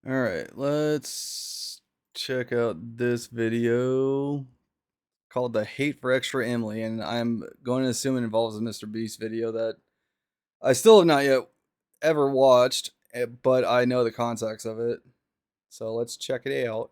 Alright, let's check out this video called The Hate for ExtraEmily, and I'm going to assume it involves a MrBeast video that I still have not yet ever watched, but I know the context of it. So let's check it out.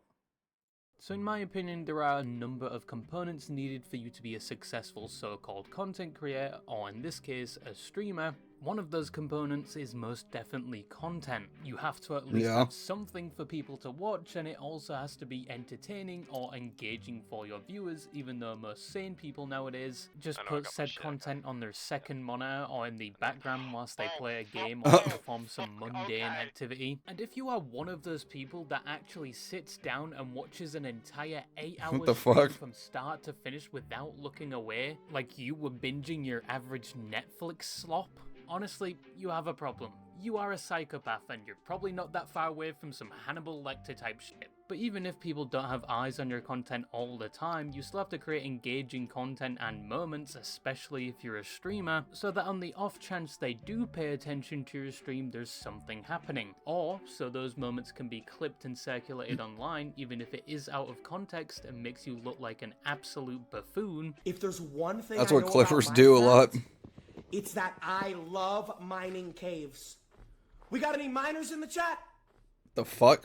So in my opinion, there are a number of components needed for you to be a successful so-called content creator, or in this case, a streamer. One of those components is most definitely content. You have to at least have something for people to watch, and it also has to be entertaining or engaging for your viewers, even though most sane people nowadays just put said content on their second monitor or in the background whilst they play a game or perform some mundane activity. And if you are one of those people that actually sits down and watches an entire 8-hour What the stream fuck? from start to finish without looking away, like you were binging your average Netflix slop, honestly, you have a problem. You are a psychopath and you're probably not that far away from some Hannibal Lecter type shit. But even if people don't have eyes on your content all the time, you still have to create engaging content and moments, especially if you're a streamer, so that on the off chance they do pay attention to your stream, there's something happening. Or, so those moments can be clipped and circulated online, even if it is out of context and makes you look like an absolute buffoon. If there's one thing That's I what know clippers about do a lot. it's that I love mining caves. We got any miners in the chat? The fuck?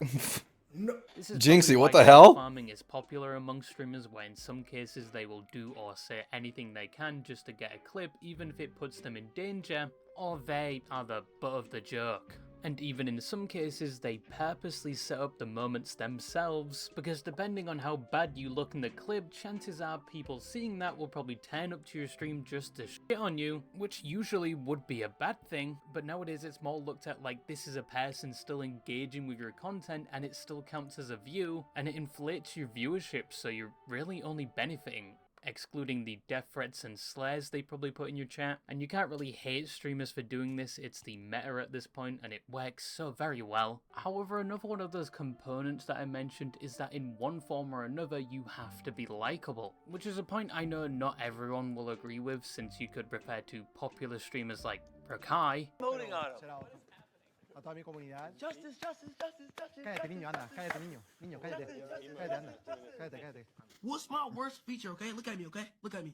No. Jinxie, what the cave hell? Farming is popular among streamers, where in some cases they will do or say anything they can just to get a clip, even if it puts them in danger, or they are the butt of the joke. And even in some cases, they purposely set up the moments themselves, because depending on how bad you look in the clip, chances are people seeing that will probably turn up to your stream just to shit on you, which usually would be a bad thing, but nowadays it's more looked at like this is a person still engaging with your content and it still counts as a view, and it inflates your viewership, so you're really only benefiting, excluding the death threats and slares they probably put in your chat. And you can't really hate streamers for doing this, it's the meta at this point and it works so very well. However, another one of those components that I mentioned is that in one form or another you have to be likable, which is a point I know not everyone will agree with, since you could refer to popular streamers like Rakai. Voting on him. A toda mi comunidad. Justice, justice, justice, justice. Cállate, niño, anda. Cállate, niño. Niño, cállate. Cállate, anda. Cállate, cállate. What's my worst feature, okay? Look at me, okay? Look at me.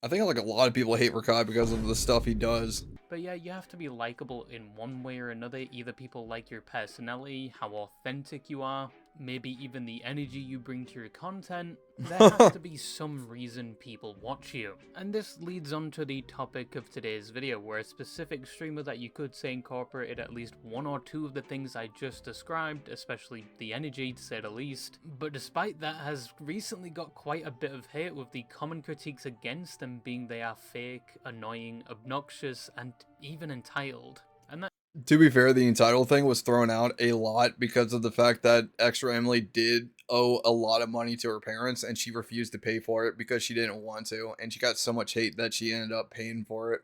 I think like a lot of people hate Rakai because of the stuff he does. But yeah, you have to be likable in one way or another. Either people like your personality, how authentic you are, maybe even the energy you bring to your content. There has to be some reason people watch you. And this leads on to the topic of today's video, where a specific streamer that you could say incorporated at least one or two of the things I just described, especially the energy to say the least, but despite that has recently got quite a bit of hate, with the common critiques against them being they are fake, annoying, obnoxious, and even entitled. And that, to be fair, the entitled thing was thrown out a lot because of the fact that ExtraEmily did owe a lot of money to her parents and she refused to pay for it because she didn't want to, and she got so much hate that she ended up paying for it.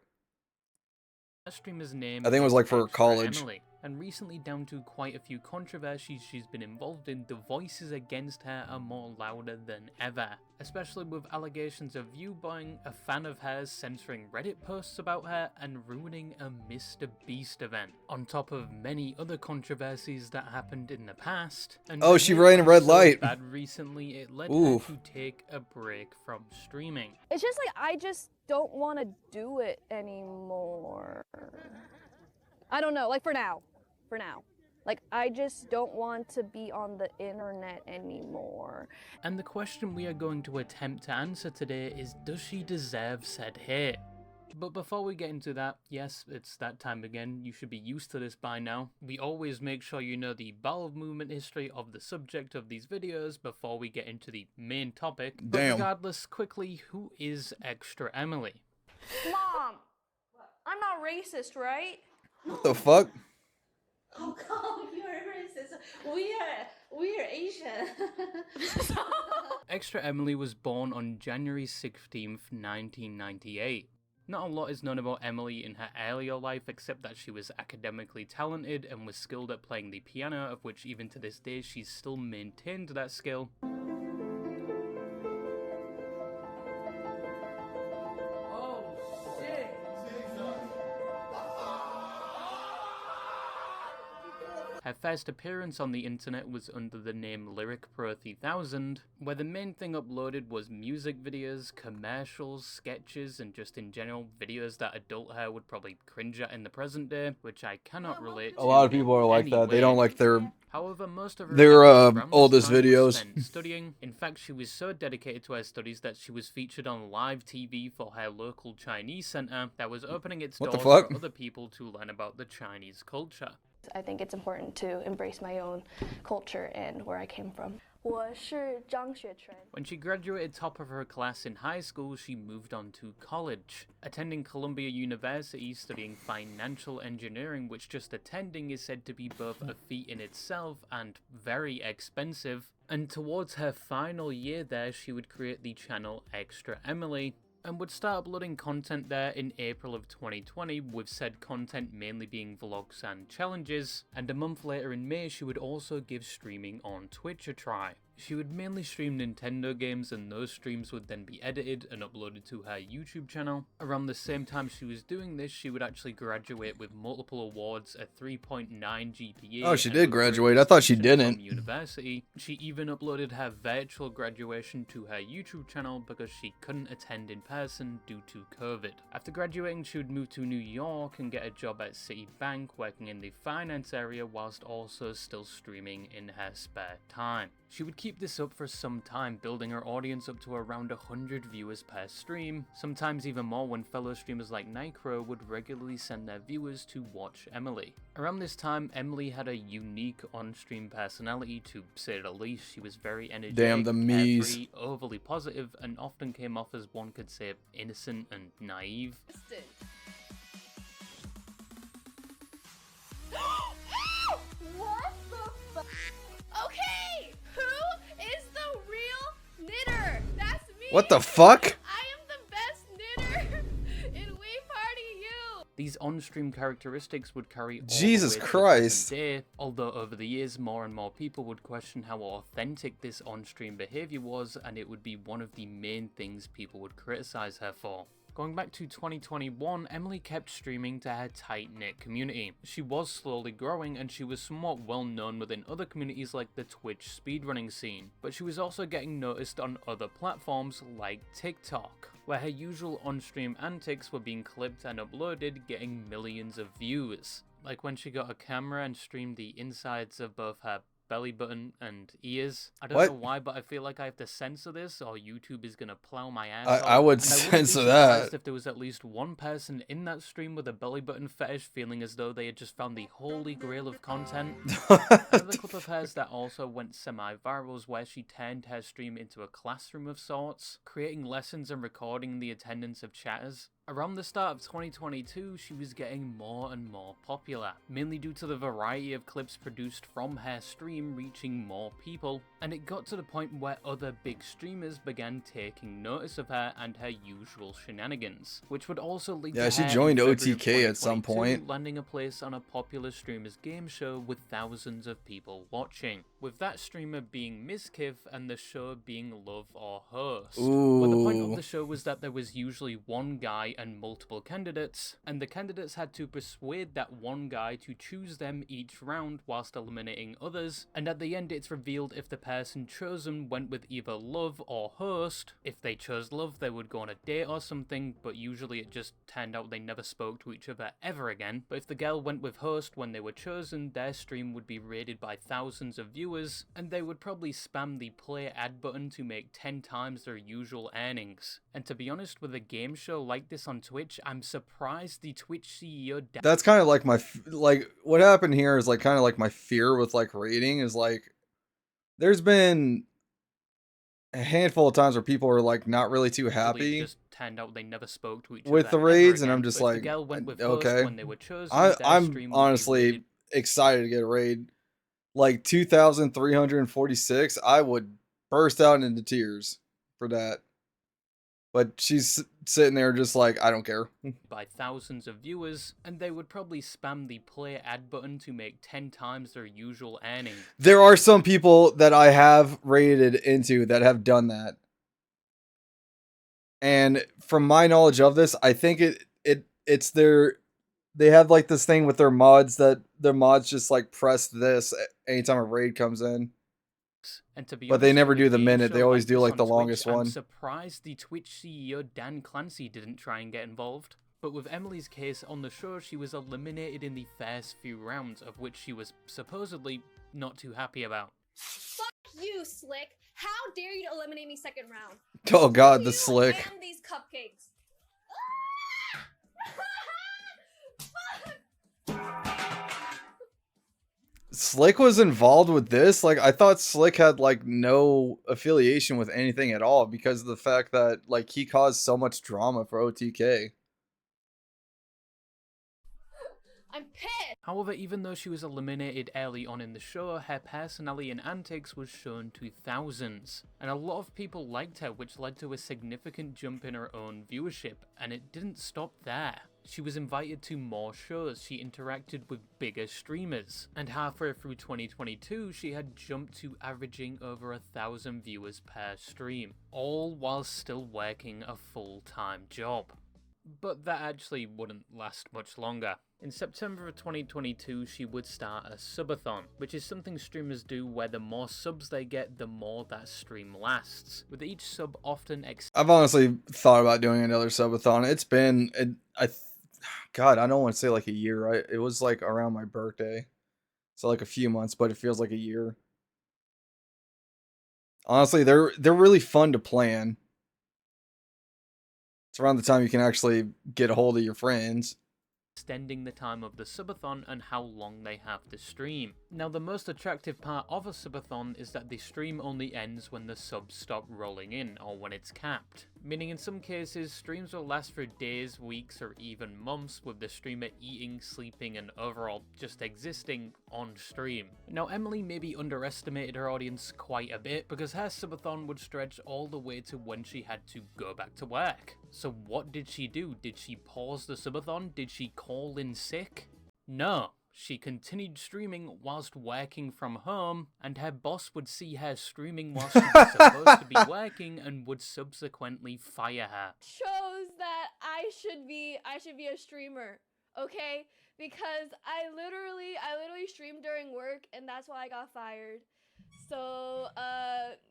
streamer's name I think it was like for college. ExtraEmily, and recently, down to quite a few controversies she's been involved in, the voices against her are more louder than ever, especially with allegations of viewboying, a fan of hers censoring Reddit posts about her, and ruining a MrBeast event, on top of many other controversies that happened in the past. And oh, she ran a red light. Bad recently, it led her to take a break from streaming. It's just like, I just don't want to do it anymore. I don't know, like for now. Like, I just don't want to be on the internet anymore. And the question we are going to attempt to answer today is, does she deserve said hate? But before we get into that, yes, it's that time again, you should be used to this by now. We always make sure you know the bowel movement history of the subject of these videos before we get into the main topic. But regardless, quickly, who is ExtraEmily? Mom! I'm not racist, right? What the fuck? How come you're racist? We are Asian. ExtraEmily was born on January 16th, 1998. Not a lot is known about Emily in her earlier life, except that she was academically talented and was skilled at playing the piano, of which even to this day she's still maintained that skill. Her first appearance on the internet was under the name Lyric Pro 3000, where the main thing uploaded was music videos, commercials, sketches, and just in general videos that adult her would probably cringe at in the present day, which I cannot relate to. A lot of people are like that. They don't like However, most of her their around oldest this time was videos. spent studying. In fact, she was so dedicated to her studies that she was featured on live TV for her local Chinese center that was opening its doors for other people to learn about the Chinese culture. I think it's important to embrace my own culture and where I came from. 我是张雪纯. When she graduated top of her class in high school, she moved on to college, attending Columbia University studying financial engineering, which just attending is said to be both a feat in itself and very expensive. And towards her final year there, she would create the channel ExtraEmily, and would start uploading content there in April of 2020, with said content mainly being vlogs and challenges, and a month later in May she would also give streaming on Twitch a try. She would mainly stream Nintendo games, and those streams would then be edited and uploaded to her YouTube channel. Around the same time she was doing this, she would actually graduate with multiple awards, a 3.9 GPA. Oh, she did graduate. I thought she didn't. From university. She even uploaded her virtual graduation to her YouTube channel because she couldn't attend in person due to COVID. After graduating, she would move to New York and get a job at Citibank working in the finance area whilst also still streaming in her spare time. She would keep this up for some time, building her audience up to around 100 viewers per stream, sometimes even more when fellow streamers like Nycro would regularly send their viewers to watch Emily. Around this time, Emily had a unique on-stream personality, to say the least. She was very energetic, Damn the me's. carefree, overly positive, and often came off as, one could say, innocent and naive. What the fuck? Okay! Who is the real knitter? That's me! What the fuck? I am the best knitter in We Party U! These on-stream characteristics would carry all Jesus the way to Christ. the present day, although over the years more and more people would question how authentic this on-stream behavior was, and it would be one of the main things people would criticize her for. Going back to 2021, Emily kept streaming to her tight-knit community. She was slowly growing, and she was somewhat well known within other communities like the Twitch speedrunning scene, but she was also getting noticed on other platforms like TikTok, where her usual on-stream antics were being clipped and uploaded, getting millions of views. Like when she got a camera and streamed the insides of both her belly button and ears. I don't know why, but I feel like I have to censor this or YouTube is gonna plow my ass off. I would And censor be that. if there was at least one person in that stream with a belly button fetish feeling as though they had just found the holy grail of content. Another clip of hers that also went semi-viral was where she turned her stream into a classroom of sorts, creating lessons and recording the attendance of chatters. Around the start of 2022, she was getting more and more popular, mainly due to the variety of clips produced from her stream reaching more people, and it got to the point where other big streamers began taking notice of her and her usual shenanigans, which would also lead to she her joined in February of OTK at some 2022 point. landing a place on a popular streamer's game show with thousands of people watching, with that streamer being Miss Kiv and the show being Love or Host. Where the point of the show was that there was usually one guy and multiple candidates, and the candidates had to persuade that one guy to choose them each round whilst eliminating others, and at the end it's revealed if the person chosen went with either Love or Host. If they chose Love, they would go on a date or something, but usually it just turned out they never spoke to each other ever again. But if the girl went with Host when they were chosen, their stream would be rated by thousands of viewers, and they would probably spam the play ad button to make 10 times their usual earnings. And to be honest, with a game show like this on Twitch, I'm surprised the Twitch CEO... That's kind of like my... what happened here is like kind of like my fear with like rating is like... There's been a handful of times where people are like not really too happy just turned out they never spoke to each with other the raids, ever and I'm again. just But if like, the girl went with okay. Host when they were chosen, their I'm stream would be honestly rated excited to get a raid. Like 2,346, I would burst out into tears for that. But she's sitting there just like, I don't care. by thousands of viewers, and they would probably spam the play ad button to make 10 times their usual earning. There are some people that I have raided into that have done that. And from my knowledge of this, I think it's their... They have like this thing with their mods that their mods just like press this anytime a raid comes in. And to be But they honest, never with a do the game minute. They show always like do this like on the Twitch, longest I'm one. surprised the Twitch CEO Dan Clancy didn't try and get involved. But with Emily's case on the show, she was eliminated in the first few rounds, of which she was supposedly not too happy about. Fuck you, Slick. How dare you to eliminate me second round? Oh god, the You Slick. and these cupcakes. Slick was involved with this? Like, I thought Slick had, like, no affiliation with anything at all because of the fact that, like, he caused so much drama for OTK. I'm pissed. However, even though she was eliminated early on in the show, her personality and antics was shown to thousands. And a lot of people liked her, which led to a significant jump in her own viewership, and it didn't stop there. She was invited to more shows, she interacted with bigger streamers, and halfway through 2022 she had jumped to averaging over 1,000 viewers per stream, all while still working a full-time job. But that actually wouldn't last much longer. In September of 2022, she would start a subathon, which is something streamers do where the more subs they get, the more that stream lasts, with each sub often I've honestly thought about doing another subathon. It's been, God, I don't want to say like a year, right? It was like around my birthday. So like a few months, but it feels like a year. Honestly, they're really fun to plan. It's around the time you can actually get a hold of your friends. Extending the time of the subathon and how long they have to stream. Now, the most attractive part of a subathon is that the stream only ends when the subs stop rolling in, or when it's capped. Meaning in some cases, streams will last for days, weeks, or even months, with the streamer eating, sleeping, and overall just existing on stream. Now, Emily maybe underestimated her audience quite a bit, because her subathon would stretch all the way to when she had to go back to work. So what did she do? Did she pause the subathon? Did she call in sick? No. She continued streaming whilst working from home, and her boss would see her streaming whilst she was supposed to be working and would subsequently fire her. Shows that I should be a streamer, okay? Because I literally streamed during work, and that's why I got fired. So,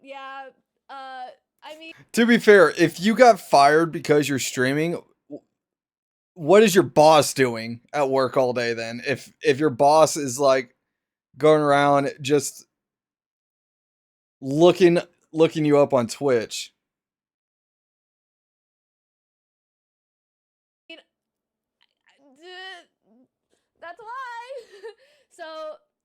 yeah, I mean... To be fair, if you got fired because you're streaming, what is your boss doing at work all day then? If your boss is like going around just looking you up on Twitch. That's why. So,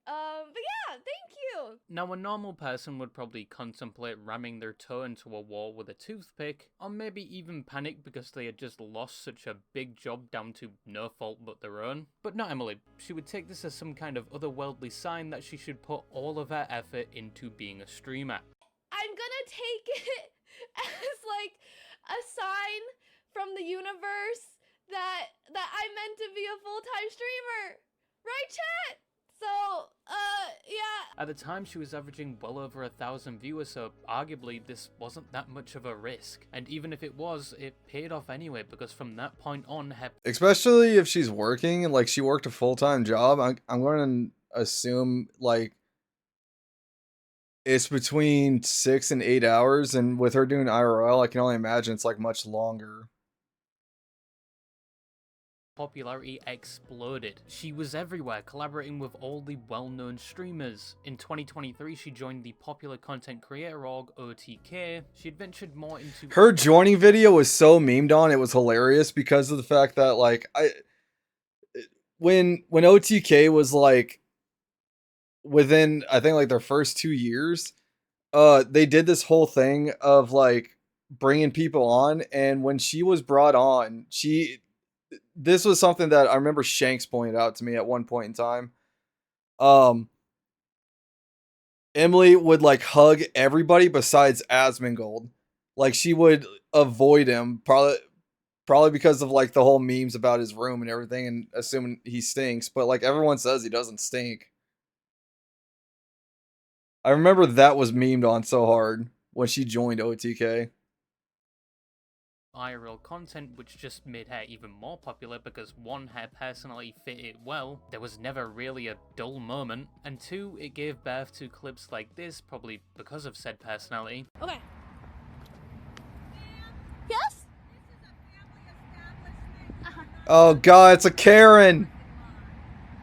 but yeah, thank you. Now, a normal person would probably contemplate ramming their toe into a wall with a toothpick, or maybe even panic because they had just lost such a big job down to no fault but their own. But not Emily. She would take this as some kind of otherworldly sign that she should put all of her effort into being a streamer. I'm gonna take it as like a sign from the universe that I'm meant to be a full-time streamer. Right, chat? So, yeah. At the time, she was averaging well over 1,000 viewers, so arguably this wasn't that much of a risk. And even if it was, it paid off anyway, because from that point on, her... Especially if she's working, like she worked a full-time job, I'm going to assume like it's between 6 and 8 hours, and with her doing IRL, I can only imagine it's like much longer. Popularity exploded. She was everywhere, collaborating with all the well-known streamers. In 2023, she joined the popular content creator org OTK. She ventured more into... Her joining video was so memed on, it was hilarious because of the fact that like when OTK was like within, I think like their first 2 years, they did this whole thing of like bringing people on, and when she was brought on, this was something that I remember Shanks pointed out to me at one point in time. Emily would like hug everybody besides Asmongold. Like she would avoid him, probably because of like the whole memes about his room and everything, and assuming he stinks. But like everyone says he doesn't stink. I remember that was memed on so hard when she joined OTK. IRL content, which just made her even more popular because 1, her personality fit it well, there was never really a dull moment, and 2, it gave birth to clips like this, probably because of said personality. Okay. Yes? Oh god, it's a Karen!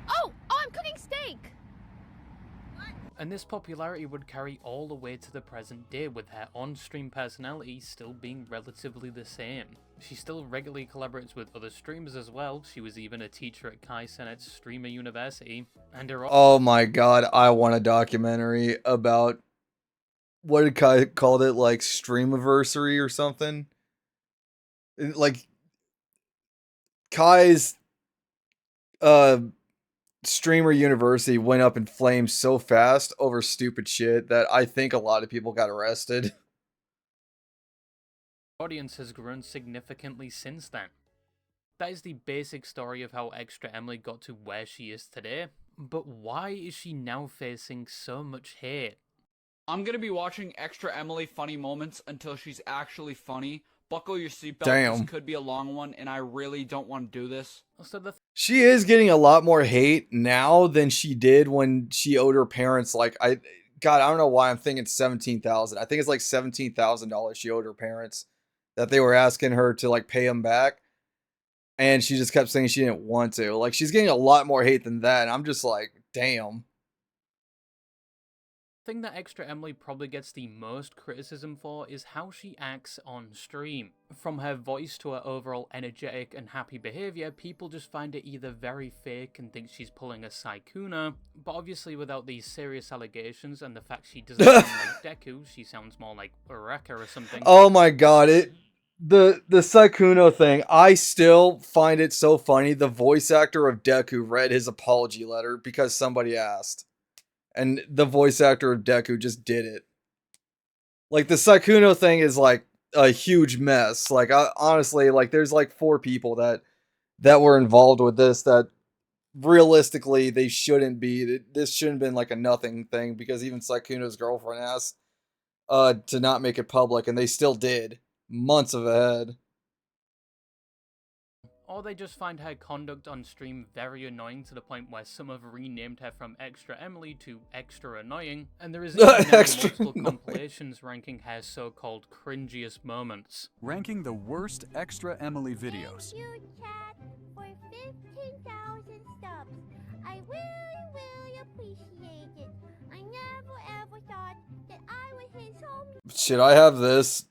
Oh, I'm cooking steak! And this popularity would carry all the way to the present day, with her on-stream personality still being relatively the same. She still regularly collaborates with other streamers as well. She was even a teacher at Kai Cenat's Streamer University, and her Oh my god, I want a documentary about, what did Kai called it, like Streamiversary or something? Like Kai's Streamer University went up in flames so fast over stupid shit that I think a lot of people got arrested. audience has grown significantly since then. That is the basic story of how ExtraEmily got to where she is today, but why is she now facing so much hate? I'm gonna be watching ExtraEmily funny moments until she's actually funny. Buckle your seatbelt, Damn. this could be a long one, and I really don't want to do this. So She is getting a lot more hate now than she did when she owed her parents, like, I don't know why I'm thinking 17,000. I think it's like $17,000 she owed her parents that they were asking her to, like, pay them back. And she just kept saying she didn't want to. Like, she's getting a lot more hate than that. And I'm just like, damn. The thing that ExtraEmily probably gets the most criticism for is how she acts on stream. From her voice to her overall energetic and happy behavior, people just find it either very fake and think she's pulling a Saikuna, but obviously without these serious allegations and the fact she doesn't sound like Deku, she sounds more like Ureka or something. Oh my god, the Saikuno thing, I still find it so funny. The voice actor of Deku read his apology letter because somebody asked. And the voice actor of Deku just did it. Like, the Saikuno thing is, like, a huge mess. Like, honestly, like, there's, like, 4 people that were involved with this that, realistically, they shouldn't be. This shouldn't have been, like, a nothing thing, because even Saikuno's girlfriend asked to not make it public, and they still did. Months of ahead. Or they just find her conduct on stream very annoying to the point where some have renamed her from ExtraEmily to Extra Annoying, and there is even now multiple compilations ranking her so-called cringiest moments. Ranking the worst ExtraEmily videos. Thank you, chat, for 15,000 subs. I really appreciate it. I never ever thought that I would hit so many. Should I have this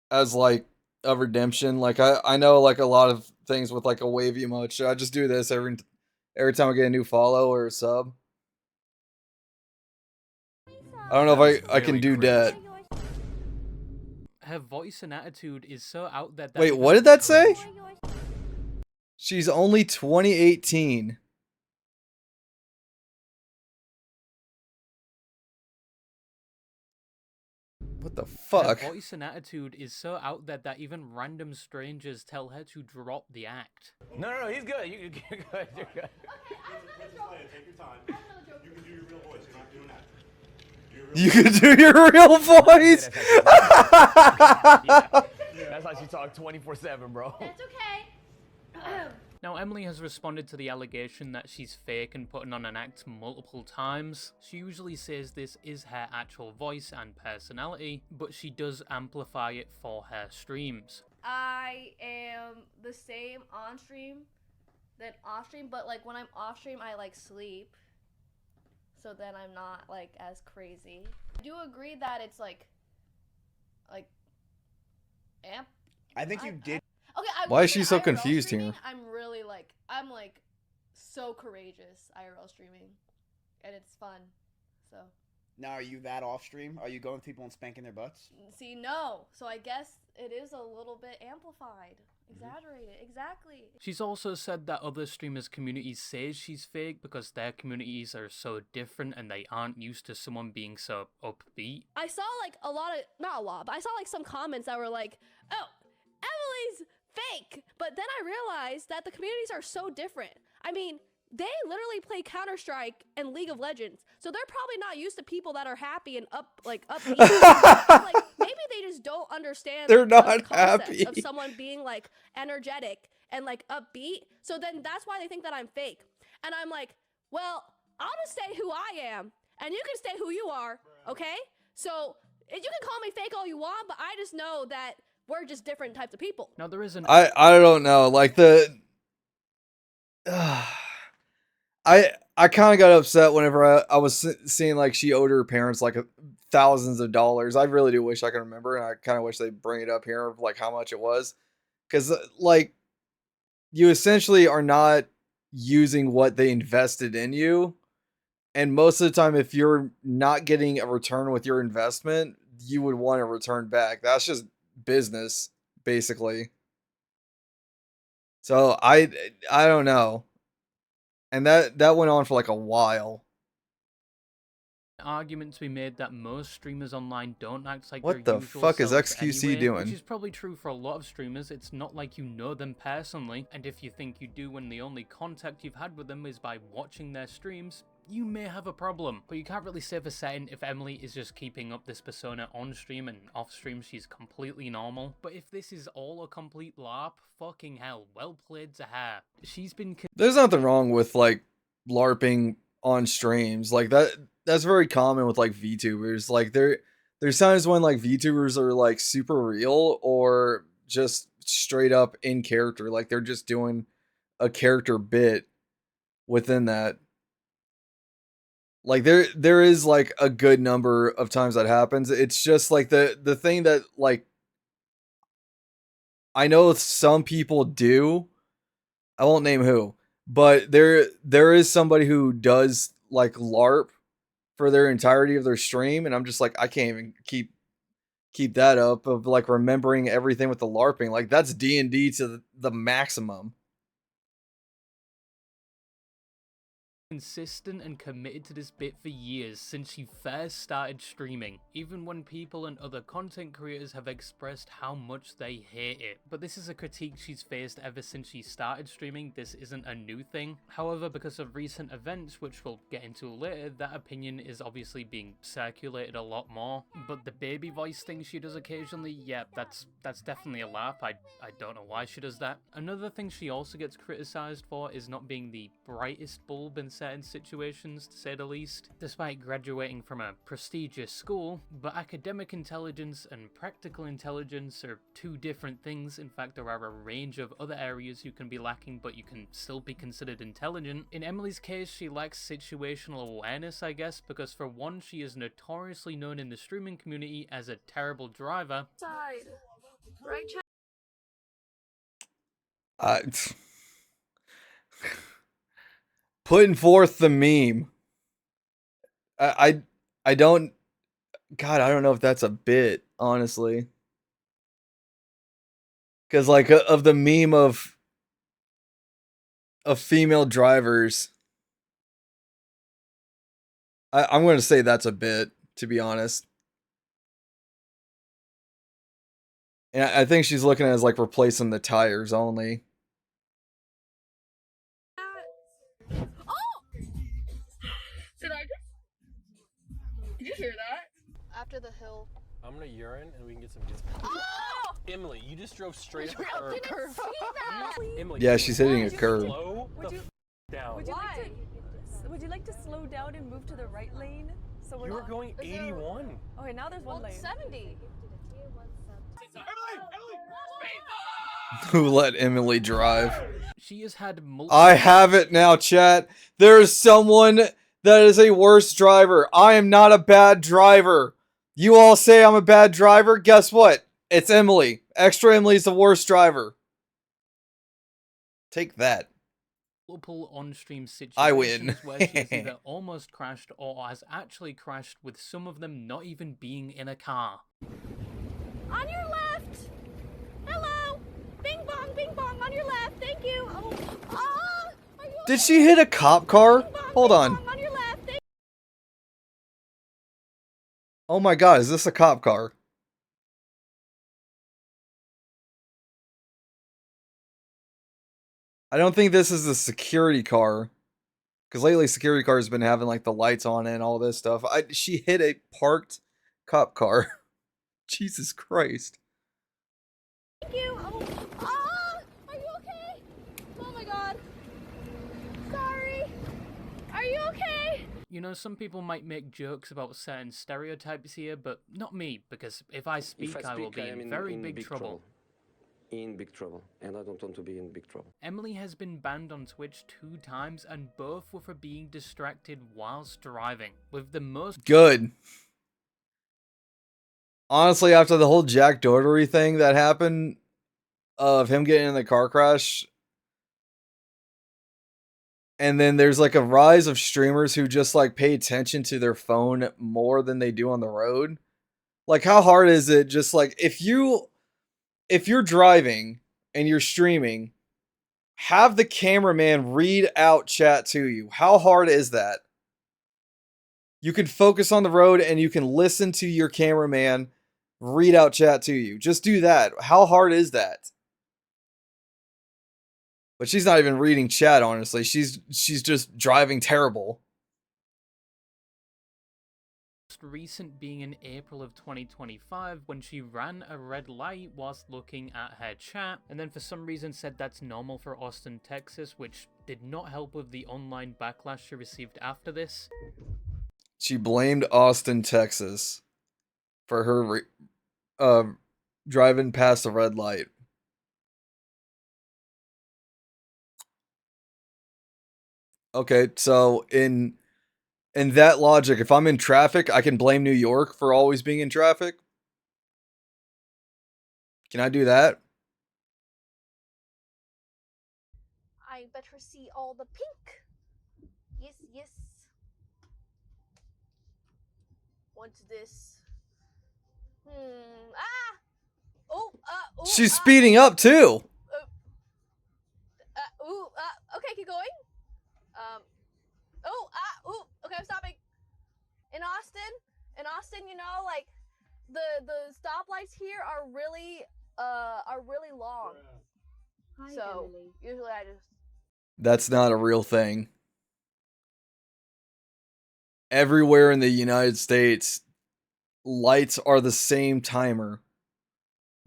as, like, a redemption? Like, I know, like, a lot of things with, like, a wave emote. Should I just do this every time I get a new follow or a sub? I don't know if I can do that. Her voice and attitude is so out there that... Wait, what did that say? She's only 2018. What the fuck? Her voice and attitude is so out there that even random strangers tell her to drop the act. No, he's good. You're good. You're good. Okay, take your time. You can do your real voice. You're not doing that. You can do your real voice. That's how she talk 24/7, bro. That's okay. Now, Emily has responded to the allegation that she's fake and putting on an act multiple times. She usually says this is her actual voice and personality, but she does amplify it for her streams. I am the same on stream than off stream, but like when I'm off stream, I like sleep. So then I'm not like as crazy. I do agree that it's like amp. I think you did. Okay, Why is she so IRL confused streaming, here? I'm like so courageous IRL streaming, and it's fun. So. Now, are you that off stream? Are you going with people and spanking their butts? See, no. So I guess it is a little bit amplified, exaggerated. Exactly. She's also said that other streamers' communities say she's fake because their communities are so different and they aren't used to someone being so upbeat. I saw like not a lot, but I saw like some comments that were like, "Oh, Emily's fake," but then I realized that the communities are so different. I mean, they literally play Counter-Strike and League of Legends, so they're probably not used to people that are happy and upbeat. Like, maybe they just don't understand They're the not concept happy. of someone being like energetic and like upbeat. So then that's why they think that I'm fake. And I'm like, well, I'll just stay who I am, and you can stay who you are, okay? So you can call me fake all you want, but I just know that we're just different types of people. Now there is an I don't know, like the I kind of got upset whenever I was seeing like she owed her parents like thousands of dollars. I really do wish I could remember, and I kind of wish they'd bring it up here of like how much it was, because like you essentially are not using what they invested in you, and most of the time, if you're not getting a return with your investment, you would want a return back. That's just business, basically. So I don't know. And that went on for like a while. argument to be made that most streamers online don't act like What their the usual fuck is selves XQC anyway, doing? which is probably true for a lot of streamers. It's not like you know them personally, and if you think you do when the only contact you've had with them is by watching their streams, you may have a problem. But you can't really say for certain if Emily is just keeping up this persona on stream and off stream she's completely normal. But if this is all a complete LARP, fucking hell, well played to her. She's been There's nothing wrong with like LARPing on streams. Like that's very common with like VTubers. Like there's times when like VTubers are like super real or just straight up in character. Like they're just doing a character bit within that. Like there is like a good number of times that happens. It's just like the thing that like I know some people do. I won't name who, but there is somebody who does like LARP for their entirety of their stream, and I'm just like I can't even keep that up of like remembering everything with the LARPing. Like that's D&D to the maximum. consistent and committed to this bit for years since she first started streaming, even when people and other content creators have expressed how much they hate it. But this is a critique she's faced ever since she started streaming. This isn't a new thing. However, because of recent events, which we'll get into later, that opinion is obviously being circulated a lot more. But the baby voice thing she does occasionally, yeah, that's definitely a laugh. I don't know why she does that. Another thing she also gets criticized for is not being the brightest bulb in certain situations, to say the least. Despite graduating from a prestigious school, but academic intelligence and practical intelligence are two different things. In fact, there are a range of other areas you can be lacking, but you can still be considered intelligent. In Emily's case, she lacks situational awareness, I guess, because for one, she is notoriously known in the streaming community as a terrible driver. Side. Right, Putting forth the meme. I don't. God, I don't know if that's a bit, honestly. Because like of the meme of female drivers, I'm going to say that's a bit, to be honest. And I think she's looking at it as like replacing the tires only. Did you hear that? After the hill. I'm gonna urine and we can get some pizza. Oh! Emily, you just drove straight up I didn't see that. Emily, Yeah, she's hitting a just curve. slow Would the you- down. Would you like to slow down and move to the right lane? So we're You were not... going 81. Okay, now there's one lane. 70. Who let Emily drive? She has had multiple... I have it now, chat. There is someone that is a worse driver. I am not a bad driver. You all say I'm a bad driver. Guess what? It's Emily. ExtraEmily is the worst driver. Take that. Multiple on-stream situations I win. where she's either almost crashed or has actually crashed, with some of them not even being in a car. On your left. Hello. Bing bong, on your left. Thank you. Oh. Did she hit a cop car? Hold on. On your left. Oh my god, is this a cop car? I don't think this is a security car. Because lately security cars have been having like the lights on and all this stuff. She hit a parked cop car. Jesus Christ. Thank you. Are you okay? Oh my god. Sorry. Are you okay? You know, some people might make jokes about certain stereotypes here, but not me, because if I speak, I will be in very big trouble. In big trouble, and I don't want to be in big trouble. Emily has been banned on Twitch 2 times, and both were for being distracted whilst driving, with the most... Good. Honestly, after the whole Jack Doherty thing that happened, of him getting in the car crash, and then there's like a rise of streamers who just like pay attention to their phone more than they do on the road. Like, how hard is it just like, if you're driving and you're streaming, have the cameraman read out chat to you. How hard is that? You can focus on the road and you can listen to your cameraman read out chat to you. Just do that. How hard is that? But she's not even reading chat, honestly. She's just driving terrible. Recent being in April of 2025 when she ran a red light whilst looking at her chat, and then for some reason said that's normal for Austin, Texas, which did not help with the online backlash she received after this. She blamed Austin, Texas for her driving past a red light. Okay, so in that logic, if I'm in traffic, I can blame New York for always being in traffic? Can I do that? I better see all the pink. Yes, yes. What's this? She's speeding up too. Okay, keep going. Okay, I'm stopping. In Austin, you know, like the stoplights here are really long. Hi, So Emily. usually I just... That's not a real thing. Everywhere in the United States, lights are the same timer.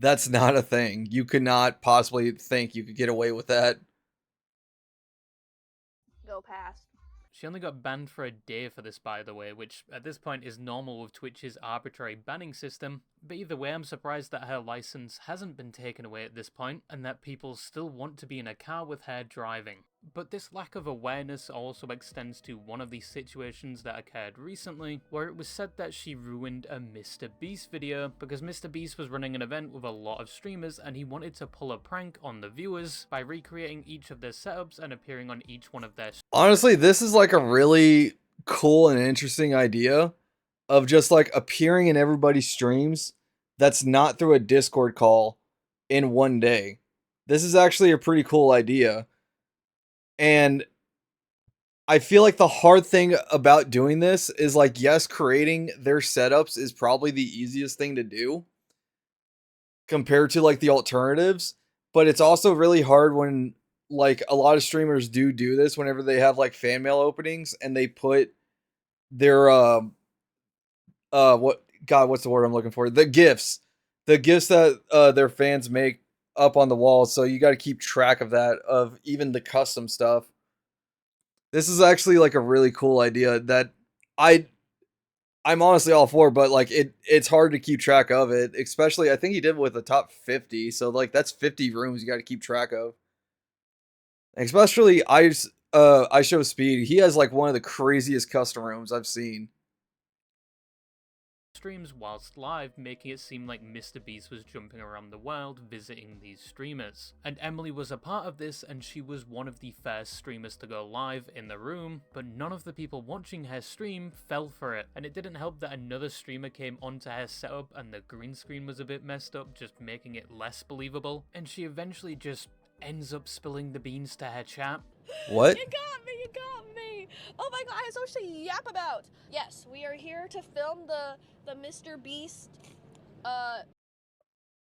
That's not a thing. You could not possibly think you could get away with that. go past. She only got banned for a day for this, by the way, which at this point is normal with Twitch's arbitrary banning system, but either way I'm surprised that her license hasn't been taken away at this point, and that people still want to be in a car with her driving. But this lack of awareness also extends to one of these situations that occurred recently, where it was said that she ruined a MrBeast video, because MrBeast was running an event with a lot of streamers and he wanted to pull a prank on the viewers by recreating each of their setups and appearing on each one of their... Honestly, this is like a really cool and interesting idea of just like appearing in everybody's streams that's not through a Discord call in one day. This is actually a pretty cool idea. And I feel like the hard thing about doing this is like, yes, creating their setups is probably the easiest thing to do compared to like the alternatives, but it's also really hard when like a lot of streamers do this whenever they have like fan mail openings and they put their what's the word I'm looking for? The gifts that their fans make up on the wall. So you got to keep track of that, of even the custom stuff. This is actually like a really cool idea that I'm honestly all for, but like it's hard to keep track of it, especially I think he did it with the top 50. So like that's 50 rooms you got to keep track of. Especially I show Speed. He has like one of the craziest custom rooms I've seen. Streams whilst live, making it seem like MrBeast was jumping around the world visiting these streamers. And Emily was a part of this, and she was one of the first streamers to go live in the room, but none of the people watching her stream fell for it. And it didn't help that another streamer came onto her setup and the green screen was a bit messed up, just making it less believable. And she eventually just ends up spilling the beans to her chat. What? You got me, you got me! Oh my god, I have so much to yap about! Yes, we are here to film the MrBeast,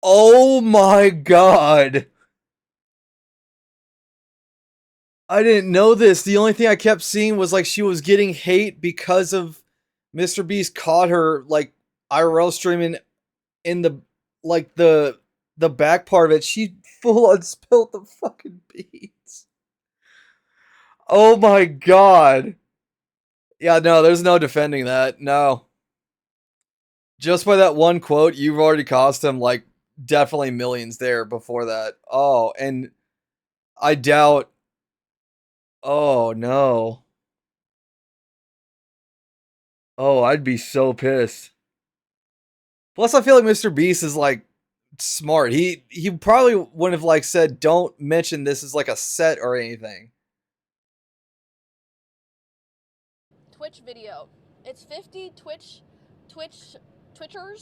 Oh my god! I didn't know this. The only thing I kept seeing was like she was getting hate because of MrBeast caught her like IRL streaming in the like the back part of it, she full on spilled the fucking beans. Oh my god. Yeah, no, there's no defending that. No. Just by that one quote, you've already cost him like definitely millions there before that. Oh, and I doubt. Oh no. Oh, I'd be so pissed. Plus, I feel like MrBeast is like smart. He probably wouldn't have like said, "Don't mention this as like a set or anything." Twitch video. It's 50 Twitchers.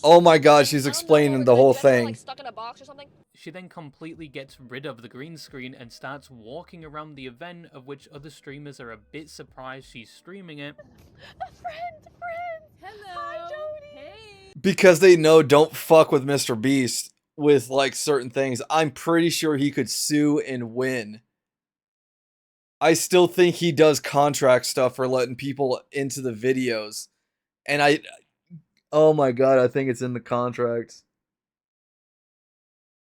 Oh my god, she's explaining the whole thing. Like stuck in a box or something. She then completely gets rid of the green screen and starts walking around the event, of which other streamers are a bit surprised she's streaming it. A friend. Hello. Hi, Jody. Hey. Because they know don't fuck with MrBeast with like certain things. I'm pretty sure he could sue and win. I still think he does contract stuff for letting people into the videos. And oh my god, I think it's in the contract.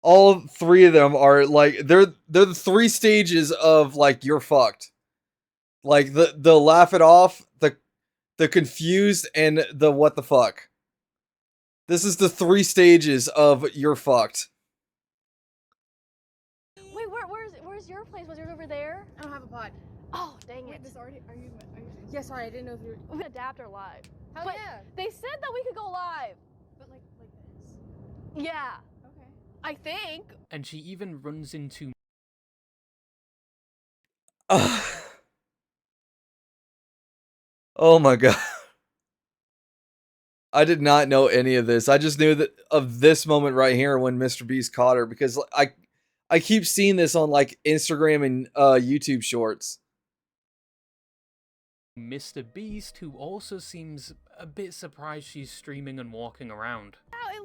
All three of them are like they're the three stages of like you're fucked. Like the laugh it off, the confused, and the what the fuck. This is the three stages of you're fucked. Wait, where's your place? Was yours over there? I don't have a pod. Oh, dang Wait, it. this already, are you? Yeah, sorry, I didn't know if you were. We adapt our live. Hell But yeah. they said that we could go live. But like this. Yeah. Okay. I think. And she even runs into Oh my god. I did not know any of this. I just knew that of this moment right here when MrBeast caught her because I keep seeing this on like Instagram and YouTube shorts. MrBeast, who also seems a bit surprised she's streaming and walking around. Wow, it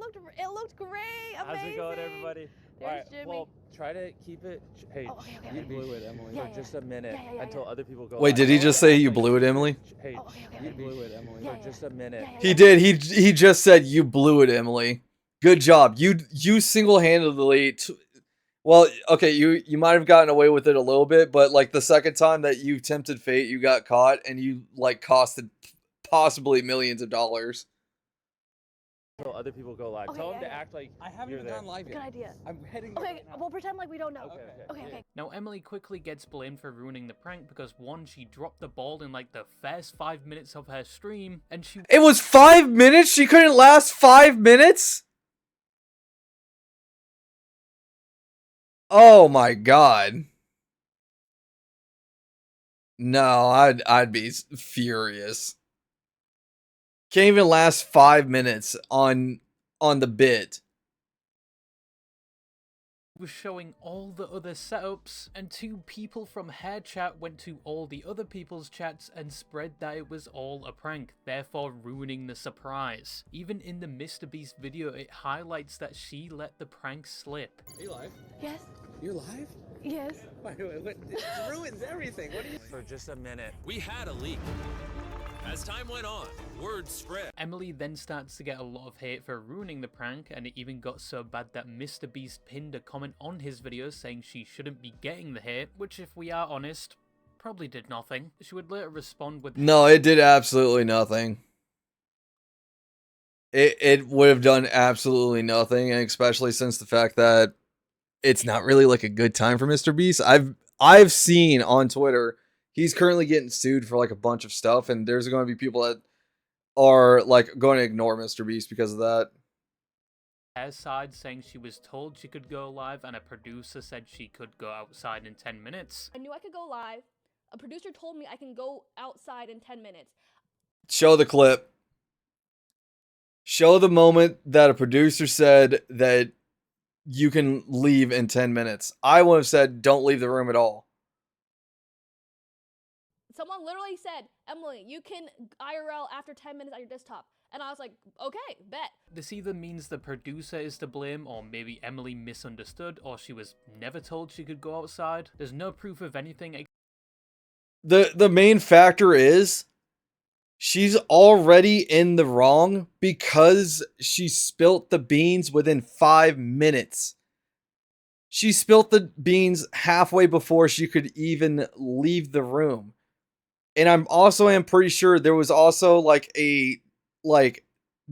looked great. Amazing. How's it going, everybody? There's Alright, Jimmy. well, try to keep it. Hey, okay, you blew it, Emily, Yeah, for just a minute yeah, until other people go. Wait, live. did he just say you blew it, Emily? Hey, you blew it, Emily, for just a minute. He did. He just said you blew it, Emily. Good job. You single-handedly. Well, okay, you might have gotten away with it a little bit, but like the second time that you tempted fate, you got caught and you like costed possibly millions of dollars. Until other people go live. Okay, Tell them yeah, to act like I haven't you're even there. gone live Good yet. idea. I'm heading. Okay, we'll pretend like we don't know. Okay. Okay. Now, Emily quickly gets blamed for ruining the prank because one, she dropped the ball in like the first 5 minutes of her stream, and she— It was 5 minutes? She couldn't last 5 minutes? Oh my god. No, I'd be furious. Can't even last 5 minutes on the bit. was showing all the other setups, and two people from her chat went to all the other people's chats and spread that it was all a prank, therefore ruining the surprise. Even in the MrBeast video, it highlights that she let the prank slip. Are you live? Yes. You're live? Yes. Wait, it ruins everything. What are you? For just a minute. We had a leak. As time went on, word spread. Emily then starts to get a lot of hate for ruining the prank, and it even got so bad that MrBeast pinned a comment on his video saying she shouldn't be getting the hate, which, if we are honest, probably did nothing. She would later respond with— No, it did absolutely nothing. It would have done absolutely nothing, and especially since the fact that it's not really like a good time for MrBeast. I've seen on Twitter he's currently getting sued for like a bunch of stuff, and there's going to be people that are like going to ignore MrBeast because of that. her side, saying she was told she could go live and a producer said she could go outside in 10 minutes. I knew I could go live. A producer told me I can go outside in 10 minutes. Show the clip. Show the moment that a producer said that you can leave in 10 minutes. I would have said don't leave the room at all. Someone literally said, Emily, you can IRL after 10 minutes at your desktop. And I was like, okay, bet. This either means the producer is to blame, or maybe Emily misunderstood, or she was never told she could go outside. There's no proof of anything. The main factor is She's already in the wrong because she spilt the beans within 5 minutes. She spilt the beans halfway before she could even leave the room. And I'm pretty sure there was also like a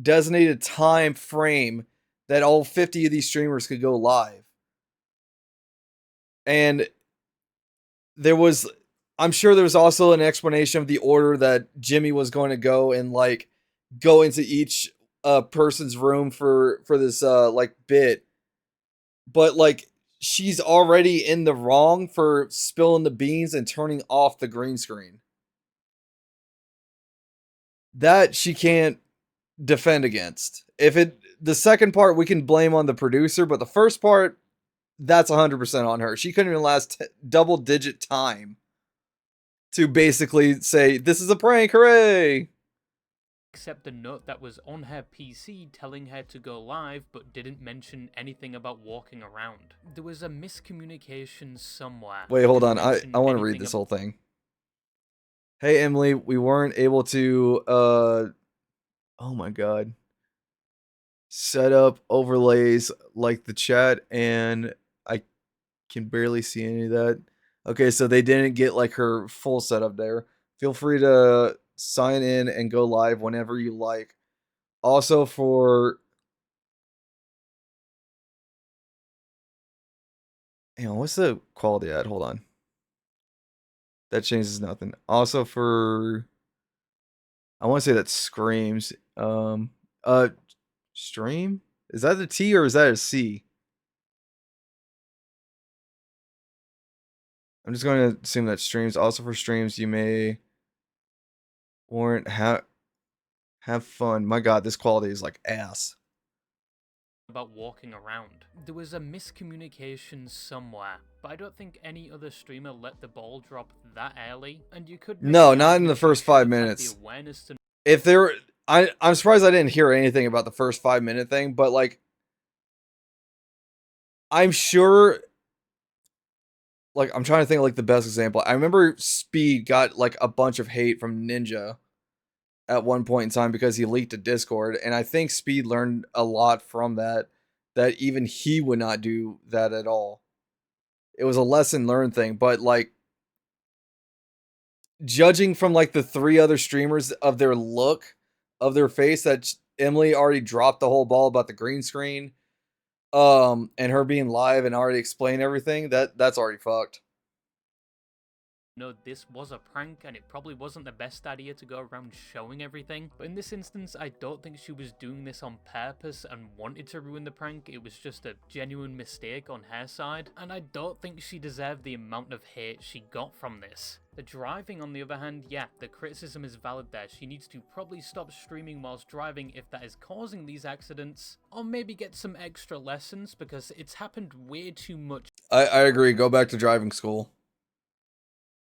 designated time frame that all 50 of these streamers could go live. And I'm sure there was also an explanation of the order that Jimmy was going to go and like go into each person's room for this like bit. But like she's already in the wrong for spilling the beans and turning off the green screen. That she can't defend against. The second part we can blame on the producer, but the first part, that's 100% on her. She couldn't even last double-digit time to basically say, this is a prank, hooray! Except the note that was on her PC telling her to go live but didn't mention anything about walking around. There was a miscommunication somewhere. Wait, hold on. I want to read this whole thing. Hey, Emily, we weren't able to, oh my god, set up overlays like the chat, and I can barely see any of that. Okay, so they didn't get like her full setup there. Feel free to sign in and go live whenever you like. Also for... Hang on, what's the quality at? Hold on. That changes nothing. Also for... I want to say that screams. Stream? Is that a T or is that a C? I'm just going to assume that streams. Also for streams, you may warrant have fun. My god, this quality is like ass. About walking around. There was a miscommunication somewhere, but I don't think any other streamer let the ball drop that early, and you could... No, not in the first 5 minutes. If there... I'm surprised I didn't hear anything about the first 5 minute thing, but like... I'm sure... Like, I'm trying to think of like the best example. I remember Speed got like a bunch of hate from Ninja at one point in time because he leaked to Discord, and I think Speed learned a lot from that even he would not do that at all. It was a lesson learned thing, but like judging from like the 3 other streamers of their look of their face, that Emily already dropped the whole ball about the green screen, and her being live and already explained everything, that's already fucked. No, this was a prank, and it probably wasn't the best idea to go around showing everything. But in this instance, I don't think she was doing this on purpose and wanted to ruin the prank. It was just a genuine mistake on her side, and I don't think she deserved the amount of hate she got from this. The driving, on the other hand, yeah, the criticism is valid there. She needs to probably stop streaming whilst driving if that is causing these accidents, or maybe get some extra lessons, because it's happened way too much. I agree. Go back to driving school.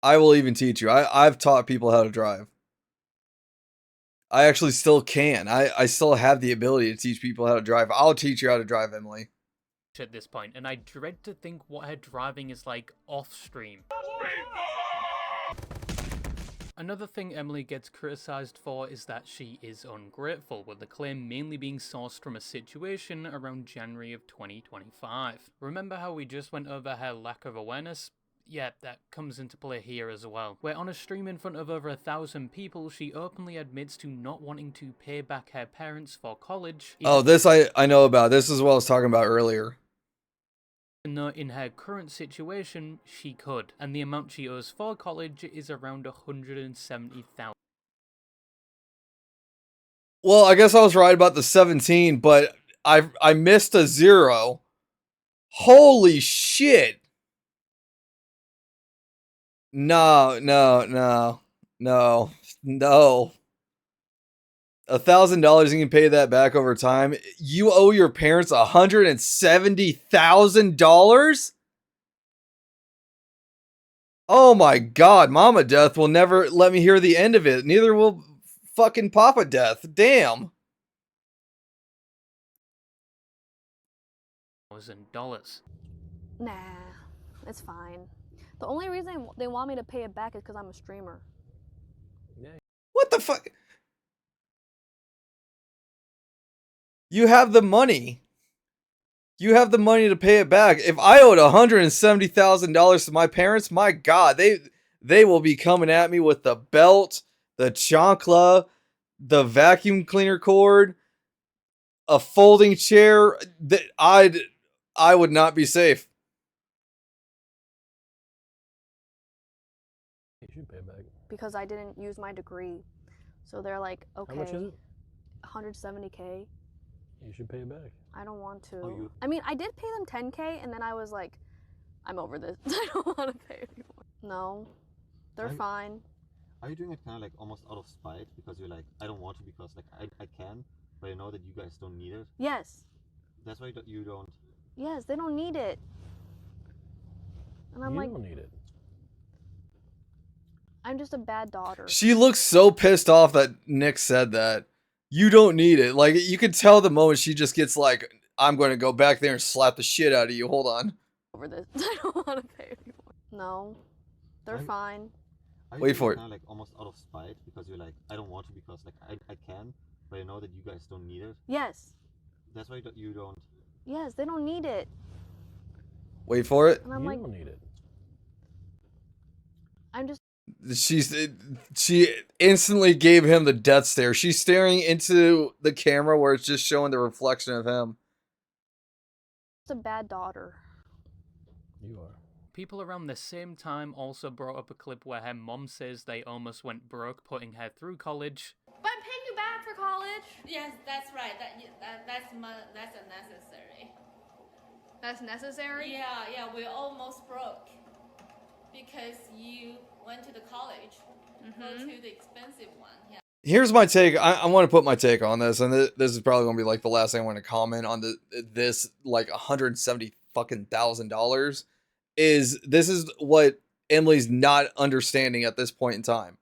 I will even teach you. I've taught people how to drive. I actually still can. I still have the ability to teach people how to drive. I'll teach you how to drive, Emily. At this point, and I dread to think what her driving is like off stream. Another thing Emily gets criticized for is that she is ungrateful, with the claim mainly being sourced from a situation around January of 2025. Remember how we just went over her lack of awareness? Yeah, that comes into play here as well, where on a stream in front of over 1,000 people, she openly admits to not wanting to pay back her parents for college. Oh, this I know about. This is what I was talking about earlier. Even though in her current situation, she could, and the amount she owes for college is around $170,000. Well, I guess I was right about the 17, but I missed a 0. Holy shit! No. $1,000, you can pay that back over time. You owe your parents $170,000? Oh my god, Mama Death will never let me hear the end of it. Neither will fucking Papa Death. Damn. Nah, it's fine. The only reason they want me to pay it back is because I'm a streamer. What the fuck? You have the money. You have the money to pay it back. If I owed $170,000 to my parents, my God, they will be coming at me with the belt, the chancla, the vacuum cleaner cord, a folding chair. That I would not be safe. You should pay it back. Because I didn't use my degree. So they're like, okay. How much is it? 170K. You should pay it back. I don't want to. I mean, I did pay them 10K, and then I was like, I'm over this. I don't want to pay anymore. No, they're fine. Are you doing it kind of like almost out of spite because you're like, I don't want to because like I can, but I know that you guys don't need it? Yes. That's why you don't. Yes, they don't need it. And I'm like, don't need it. I'm just a bad daughter. She looks so pissed off that Nick said that. You don't need it. Like, you can tell the moment she just gets like, I'm going to go back there and slap the shit out of you. Hold on. Over this. I don't want to pay anymore. No, they're fine. Wait for it. Kind of like almost out of spite because you're like, I don't want to because like I can, but I know that you guys don't need it. Yes. That's why you don't. Yes, they don't need it. Wait for it. And I'm like, don't need it. I'm just. She instantly gave him the death stare. She's staring into the camera where it's just showing the reflection of him. Just a bad daughter. You are. People around the same time also brought up a clip where her mom says they almost went broke putting her through college. But I'm paying you back for college. Yes, that's right. That's unnecessary. That's necessary? Yeah, we're almost broke because you went to the college, go to the expensive one. Yeah. Here's my take. I want to put my take on this, and this is probably going to be like the last thing I want to comment on this like $170,000 is this is what Emily's not understanding at this point in time.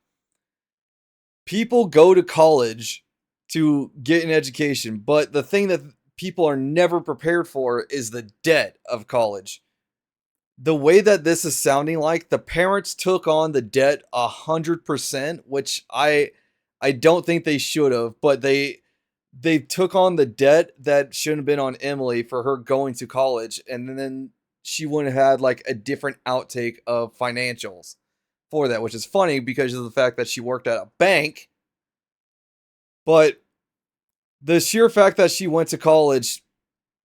People go to college to get an education, but the thing that people are never prepared for is the debt of college. The way that this is sounding like, the parents took on the debt 100%, which I don't think they should have, but they took on the debt that shouldn't have been on Emily for her going to college, and then she wouldn't have had like a different outtake of financials for that, which is funny because of the fact that she worked at a bank. But the sheer fact that she went to college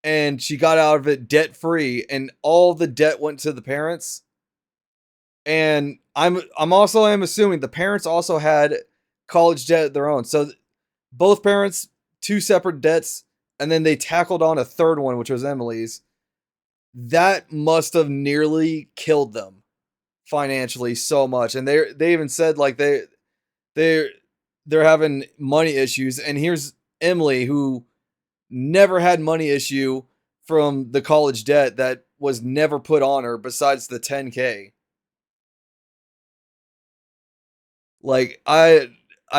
and she got out of it debt free, and all the debt went to the parents. And I'm assuming the parents also had college debt of their own. So both parents, two separate debts, and then they tackled on a third one, which was Emily's. That must have nearly killed them financially so much. And they even said like they're having money issues. And here's Emily, who never had money issue from the college debt that was never put on her besides the 10K. Like, I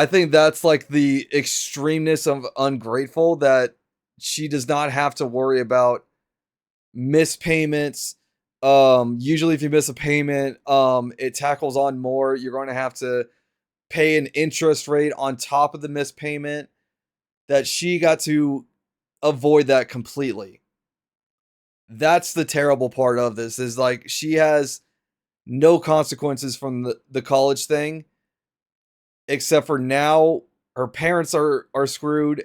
think that's like the extremeness of ungrateful, that she does not have to worry about missed payments. Usually if you miss a payment, it tackles on more. You're going to have to pay an interest rate on top of the missed payment. That she got to avoid that completely. That's the terrible part of this, is like she has no consequences from the college thing, except for now her parents are screwed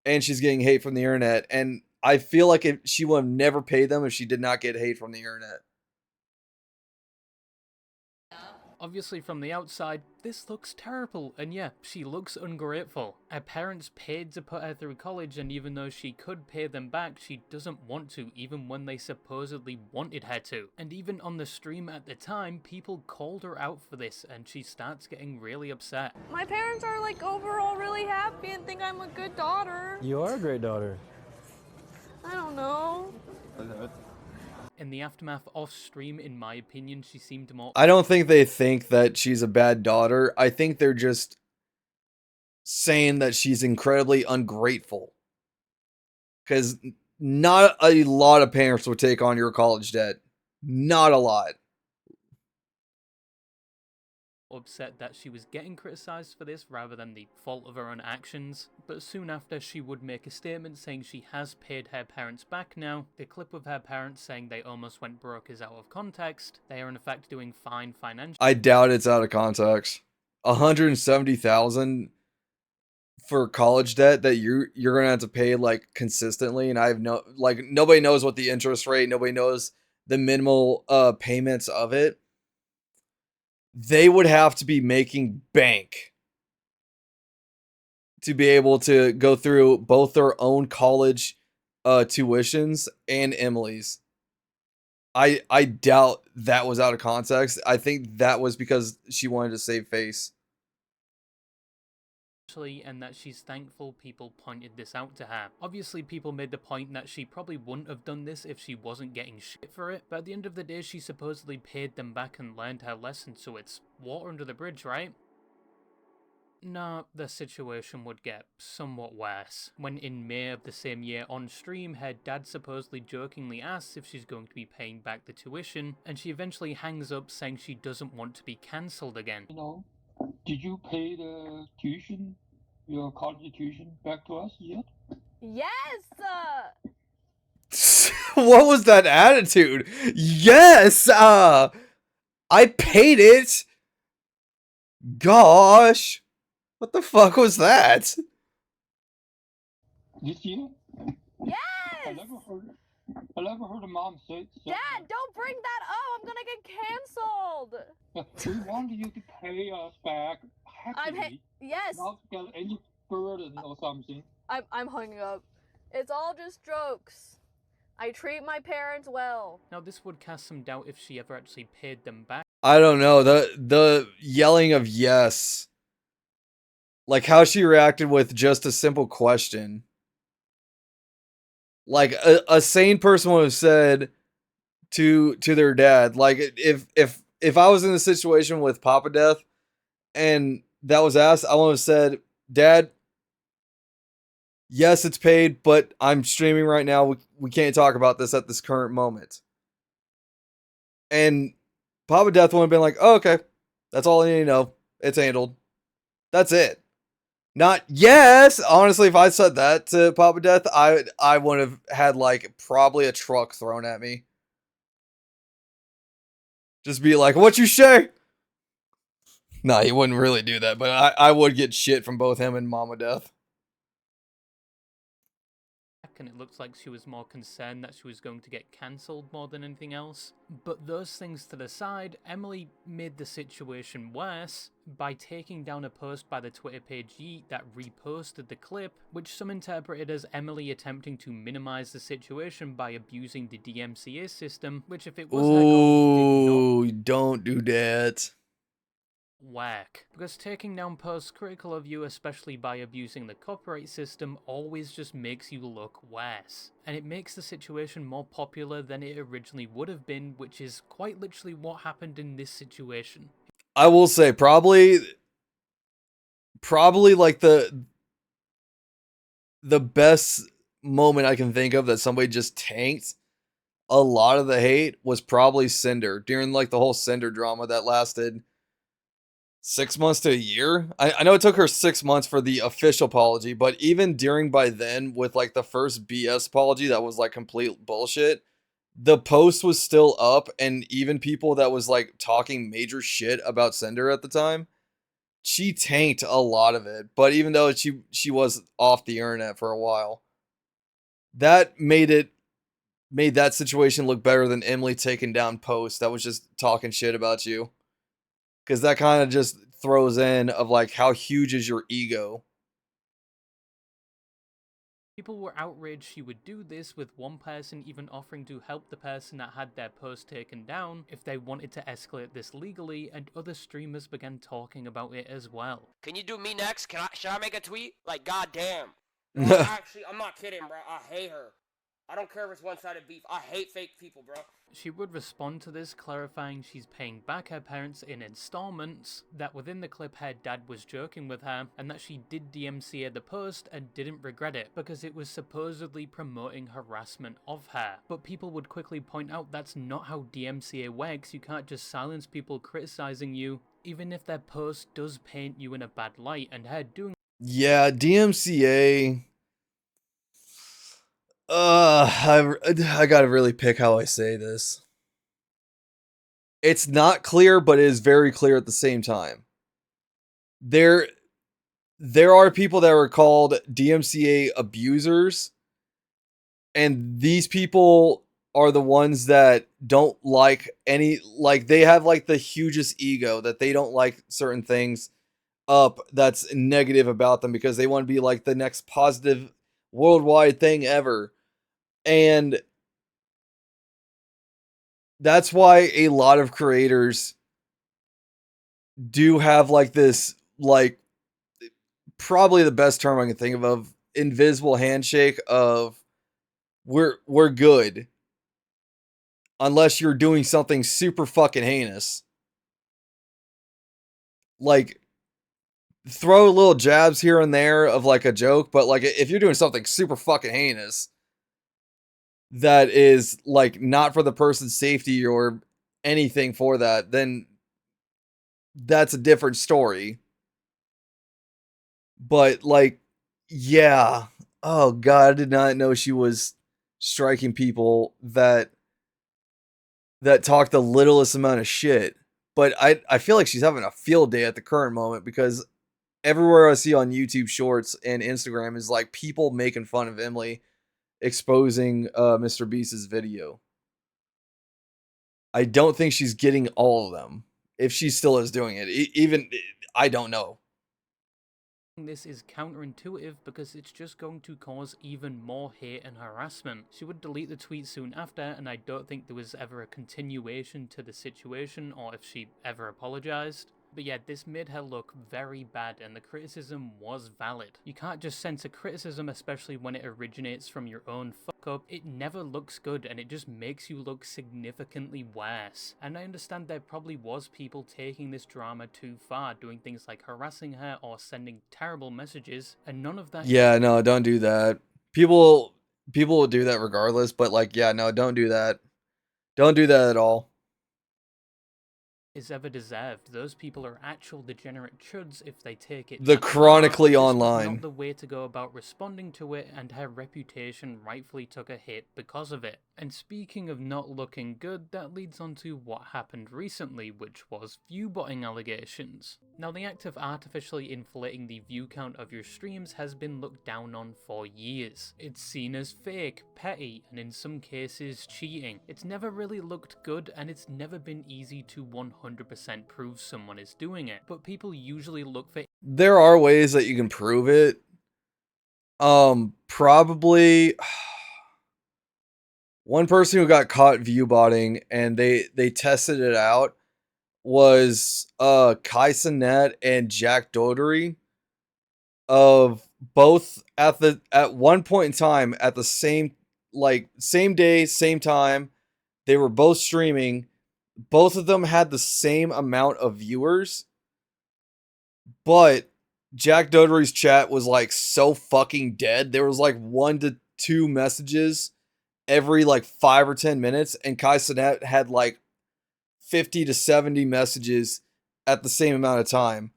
and she's getting hate from the internet. And I feel like she would have never paid them if she did not get hate from the internet. Obviously from the outside, this looks terrible, and yeah, she looks ungrateful. Her parents paid to put her through college, and even though she could pay them back, she doesn't want to, even when they supposedly wanted her to. And even on the stream at the time, people called her out for this, and she starts getting really upset. My parents are like overall really happy and think I'm a good daughter. You are a great daughter. I don't know. In the aftermath off stream, in my opinion, she seemed more... I don't think they think that she's a bad daughter. I think they're just saying that she's incredibly ungrateful. Because not a lot of parents would take on your college debt. Not a lot. upset that she was getting criticised for this rather than the fault of her own actions, but soon after she would make a statement saying she has paid her parents back now. The clip of her parents saying they almost went broke is out of context. They are in fact doing fine financially. I doubt it's out of context. 170,000 for college debt that you're gonna have to pay like consistently, and I have nobody knows what the interest rate, nobody knows the minimal payments of it. They would have to be making bank to be able to go through both their own college tuitions and Emily's. I doubt that was out of context. I think that was because she wanted to save face. And that she's thankful people pointed this out to her. Obviously, people made the point that she probably wouldn't have done this if she wasn't getting shit for it, but at the end of the day, she supposedly paid them back and learned her lesson, so it's water under the bridge, right? No, the situation would get somewhat worse. When in May of the same year on stream, her dad supposedly jokingly asks if she's going to be paying back the tuition, and she eventually hangs up saying she doesn't want to be cancelled again. No. Did you pay the tuition, your college tuition, back to us yet? Yes! What was that attitude? Yes! I paid it! Gosh! What the fuck was that? This year? Yes! I never heard a mom say Dad, don't bring that up! I'm gonna get cancelled! we wanted you to pay us back happily. Yes! Not get any burden or something. I'm hung up. It's all just jokes. I treat my parents well. Now, this would cast some doubt if she ever actually paid them back. I don't know. The yelling of yes. Like how she reacted with just a simple question. Like a sane person would have said to their dad, like if I was in a situation with Papa Death and that was asked, I would have said, Dad, yes, it's paid, but I'm streaming right now. We can't talk about this at this current moment. And Papa Death would have been like, oh, okay, that's all I need to know. It's handled. That's it. Not yes. Honestly, if I said that to Papa Death, I would have had like probably a truck thrown at me. Just be like, what you say? Nah, he wouldn't really do that, but I would get shit from both him and Mama Death. And it looks like she was more concerned that she was going to get cancelled more than anything else. But those things to the side, Emily made the situation worse by taking down a post by the Twitter page Yeet that reposted the clip, which some interpreted as Emily attempting to minimize the situation by abusing the DMCA system, which if it was her goal, Ooh, don't do that. Whack. Because taking down posts critical of you, especially by abusing the copyright system, always just makes you look worse. And it makes the situation more popular than it originally would have been, which is quite literally what happened in this situation. I will say, probably like the best moment I can think of that somebody just tanked a lot of the hate was probably Cinder, during like the whole Cinder drama that lasted 6 months to a year. I know it took her 6 months for the official apology, but even during by then with like the first BS apology that was like complete bullshit, the post was still up, and even people that was like talking major shit about Cinder at the time, she tanked a lot of it. But even though she was off the internet for a while, that made that situation look better than Emily taking down posts that was just talking shit about you. Because that kind of just throws in of like, how huge is your ego? People were outraged she would do this, with one person even offering to help the person that had their post taken down if they wanted to escalate this legally, and other streamers began talking about it as well. Can you do me next? Should I make a tweet? Like, goddamn. No, actually, I'm not kidding, bro. I hate her. I don't care if it's one-sided beef. I hate fake people, bro. She would respond to this, clarifying she's paying back her parents in installments, that within the clip her dad was joking with her, and that she did DMCA the post and didn't regret it, because it was supposedly promoting harassment of her. But people would quickly point out that's not how DMCA works. You can't just silence people criticizing you even if their post does paint you in a bad light, and her doing Yeah, DMCA. I gotta really pick how I say this. It's not clear, but it is very clear at the same time. There are people that are called DMCA abusers, and these people are the ones that don't like they have like the hugest ego that they don't like certain things up that's negative about them because they want to be like the next positive worldwide thing ever. And that's why a lot of creators do have like this, like, probably the best term I can think of invisible handshake of we're good unless you're doing something super fucking heinous. Like, throw little jabs here and there of like a joke, but like if you're doing something super fucking heinous that is like not for the person's safety or anything for that, then that's a different story. But like, yeah. Oh god, I did not know she was striking people that talk the littlest amount of shit. But I feel like she's having a field day at the current moment because everywhere I see on YouTube Shorts and Instagram is like people making fun of Emily exposing MrBeast's video. I don't think she's getting all of them. If she still is doing it. Even, I don't know. this is counterintuitive because it's just going to cause even more hate and harassment. She would delete the tweet soon after, and I don't think there was ever a continuation to the situation or if she ever apologized. But yeah, this made her look very bad, and the criticism was valid. You can't just censor criticism, especially when it originates from your own fuck up. It never looks good, and it just makes you look significantly worse. And I understand there probably was people taking this drama too far, doing things like harassing her or sending terrible messages, and none of that. Yeah, no, don't do that. People will do that regardless, but like, yeah, no, don't do that. Don't do that at all. Is ever deserved. Those people are actual degenerate chuds if they take it The that far. chronically This was online. not the way to go about responding to it, and her reputation rightfully took a hit because of it. And speaking of not looking good, that leads on to what happened recently, which was view-botting allegations. Now, the act of artificially inflating the view count of your streams has been looked down on for years. It's seen as fake, petty, and in some cases cheating. It's never really looked good, and it's never been easy to 100% prove someone is doing it, but people usually look for. There are ways that you can prove it. Probably one person who got caught view botting and they tested it out was Kai Cenat and Jack Doherty, of both at one point in time at the same day, same time. They were both streaming. Both of them had the same amount of viewers, but Jack Doherty's chat was like so fucking dead. There was like 1 to 2 messages every like 5 or 10 minutes, and Kai Cenat had like 50 to 70 messages at the same amount of time.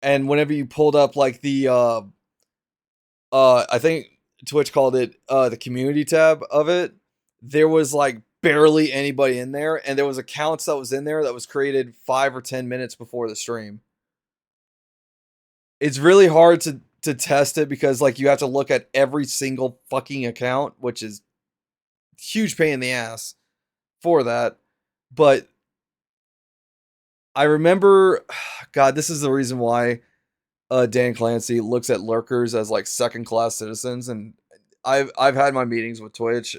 And whenever you pulled up like the I think Twitch called it the community tab of it, there was like barely anybody in there, and there was accounts that was in there that was created 5 or 10 minutes before the stream. It's really hard to test it because like you have to look at every single fucking account, which is huge pain in the ass for that. But I remember, God, this is the reason why Dan Clancy looks at lurkers as like second class citizens, and I've had my meetings with Twitch.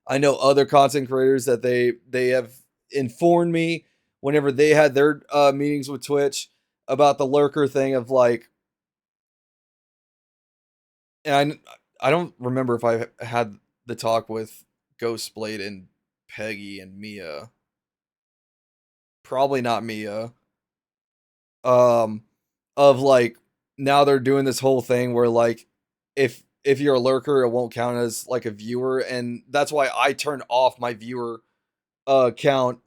I know other content creators that they have informed me whenever they had their meetings with Twitch about the lurker thing of like, and I don't remember if I had the talk with Ghostblade and Peggy and Mia. Probably not Mia. Of like, now they're doing this whole thing where like if you're a lurker, it won't count as like a viewer, and that's why I turned off my viewer count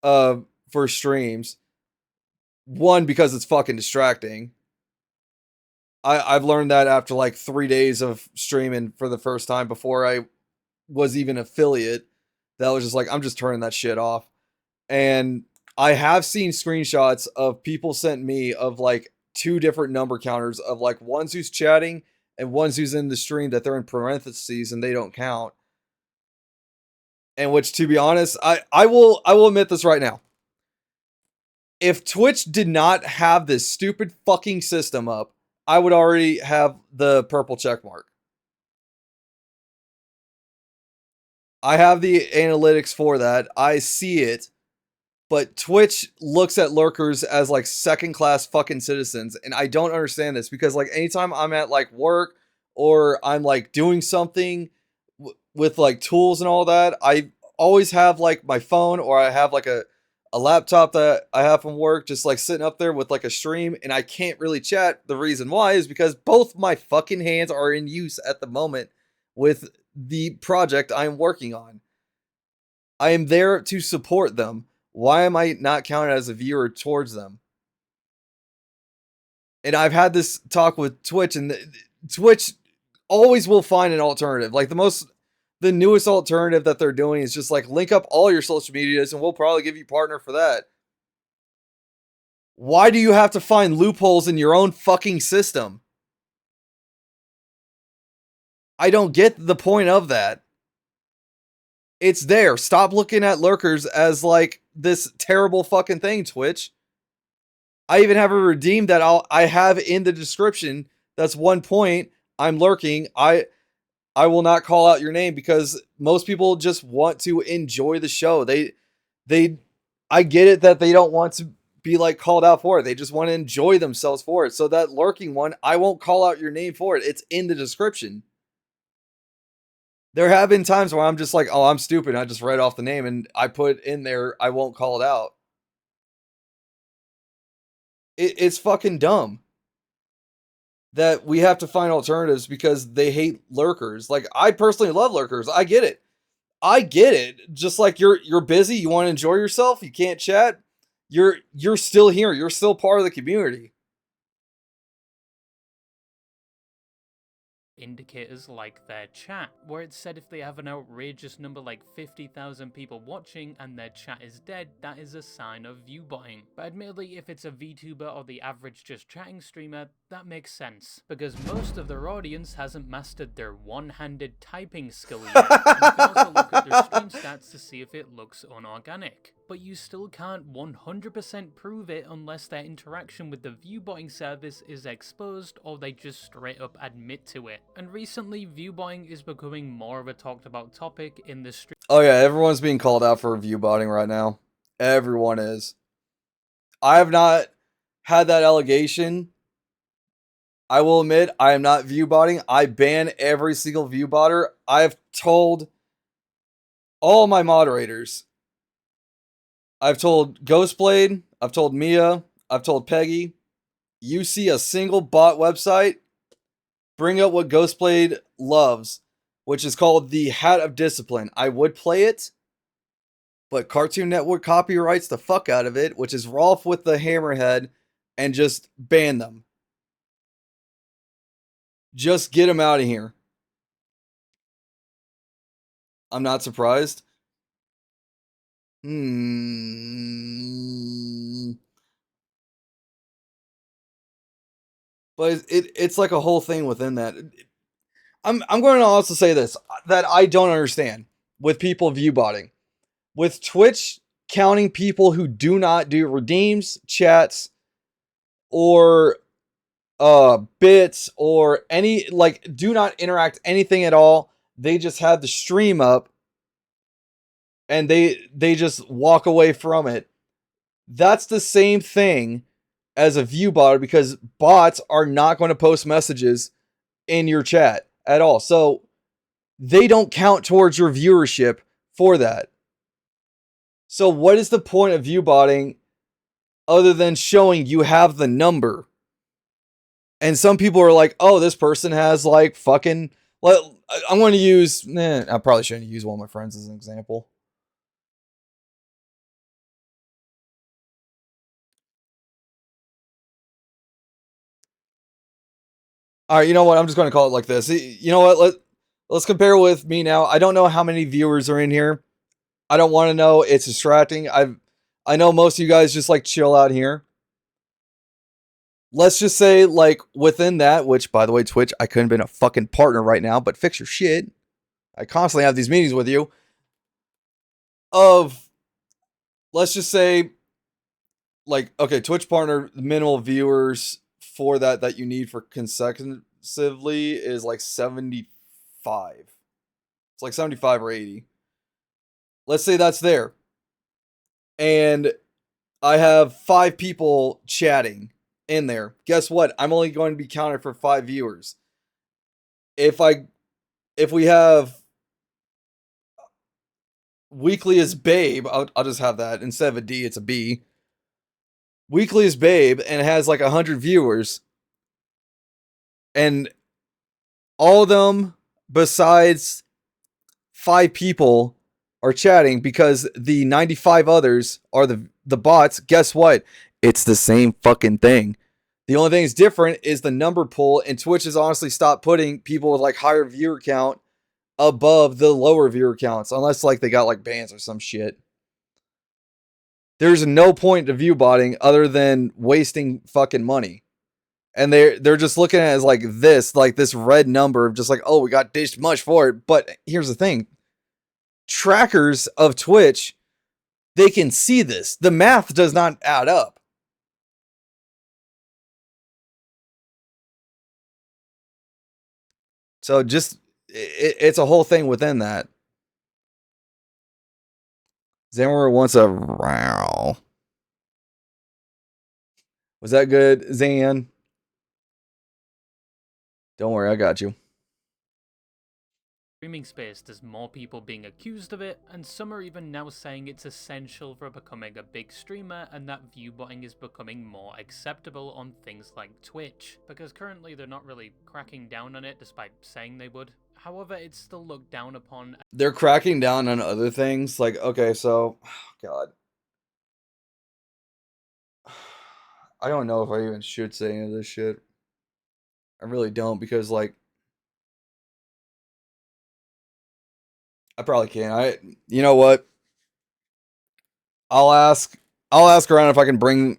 for streams, One, because it's fucking distracting. I've learned that after like 3 days of streaming for the first time before I was even affiliate. That was just like, I'm just turning that shit off. And I have seen screenshots of people sent me of like 2 different number counters of like ones who's chatting and ones who's in the stream that they're in parentheses and they don't count. And which, to be honest, I will admit this right now. If Twitch did not have this stupid fucking system up, I would already have the purple check mark. I have the analytics for that. I see it. But Twitch looks at lurkers as like second class fucking citizens. And I don't understand this because like anytime I'm at like work or I'm like doing something with like tools and all that, I always have like my phone or I have like a laptop that I have from work just like sitting up there with like a stream and I can't really chat. The reason why is because both my fucking hands are in use at the moment with the project I'm working on. I am there to support them. Why am I not counted as a viewer towards them? And I've had this talk with Twitch, and Twitch always will find an alternative. Like the newest alternative that they're doing is just like link up all your social medias and we'll probably give you partner for that. Why do you have to find loopholes in your own fucking system? I don't get the point of that. It's there. Stop looking at lurkers as like this terrible fucking thing, Twitch. I even have a redeem that I have in the description. That's 1 point. I'm lurking. I will not call out your name because most people just want to enjoy the show. I get it that they don't want to be like called out for it. They just want to enjoy themselves for it. So that lurking one, I won't call out your name for it. It's in the description. There have been times where I'm just like, oh, I'm stupid. I just read off the name and I put in there, I won't call it out. It's fucking dumb that we have to find alternatives because they hate lurkers. Like, I personally love lurkers. I get it. Just like you're busy, you want to enjoy yourself, you can't chat. You're still here. You're still part of the community. Indicators like their chat, where it said if they have an outrageous number like 50,000 people watching and their chat is dead, that is a sign of viewbotting. But admittedly, if it's a VTuber or the average just chatting streamer, that makes sense, because most of their audience hasn't mastered their one-handed typing skill yet, and you can also look at their stream stats to see if it looks unorganic. But you still can't 100% prove it unless their interaction with the viewbotting service is exposed or they just straight up admit to it. And recently, viewbotting is becoming more of a talked about topic in the stream. Oh yeah, everyone's being called out for viewbotting right now. Everyone is. I have not had that allegation. I will admit, I am not viewbotting. I ban every single viewbotter. I've told all my moderators. I've told Ghostblade, I've told Mia, I've told Peggy, you see a single bot website, bring up what Ghostblade loves, which is called the Hat of Discipline. I would play it, but Cartoon Network copyrights the fuck out of it, which is Rolf with the Hammerhead, and just ban them. Just get them out of here. I'm not surprised. But it's like a whole thing within that. I'm going to also say this, that I don't understand with people viewbotting. With Twitch counting people who do not do redeems, chats, or bits, or any, like, do not interact anything at all. They just have the stream up and they just walk away from it. That's the same thing as a view bot, because bots are not going to post messages in your chat at all. So they don't count towards your viewership for that. So what is the point of view botting other than showing you have the number? And some people are like, oh, this person has like fucking, well, I'm going to use, I probably shouldn't use one of my friends as an example. All right, you know what? I'm just going to call it like this. You know what? Let's compare with me now. I don't know how many viewers are in here. I don't want to know. It's distracting. I know most of you guys just like chill out here. Let's just say, like, within that, which, by the way, Twitch, I couldn't have been a fucking partner right now, but fix your shit. I constantly have these meetings with you. Let's just say, like, okay, Twitch partner, minimal viewers for that you need for consecutively is like 75. It's like 75 or 80. Let's say that's there. And I have 5 people chatting in there. Guess what? I'm only going to be counted for 5 viewers. If we have Weakliest Babe, I'll just have that. Instead of a D, it's a B. Weakliest Babe, and it has like 100 viewers. And all of them, besides 5 people, are chatting because the 95 others are the bots. Guess what? It's the same fucking thing. The only thing that's different is the number pool, and Twitch has honestly stopped putting people with like higher viewer count above the lower viewer counts, unless like they got like bans or some shit. There's no point to view botting other than wasting fucking money. And they're just looking at it as like this red number of just like, oh, we got this much for it. But here's the thing. Trackers of Twitch, they can see this. The math does not add up. So just, it's a whole thing within that. Zamora wants a row. Was that good, Zan? Don't worry, I got you. Streaming space, there's more people being accused of it, and some are even now saying it's essential for becoming a big streamer and that viewbotting is becoming more acceptable on things like Twitch, because currently they're not really cracking down on it despite saying they would. However, it's still looked down upon. They're cracking down on other things, like, okay, so, God. I don't know if I even should say any of this shit. I really don't, because, like, I probably can't. You know what? I'll ask around if I can bring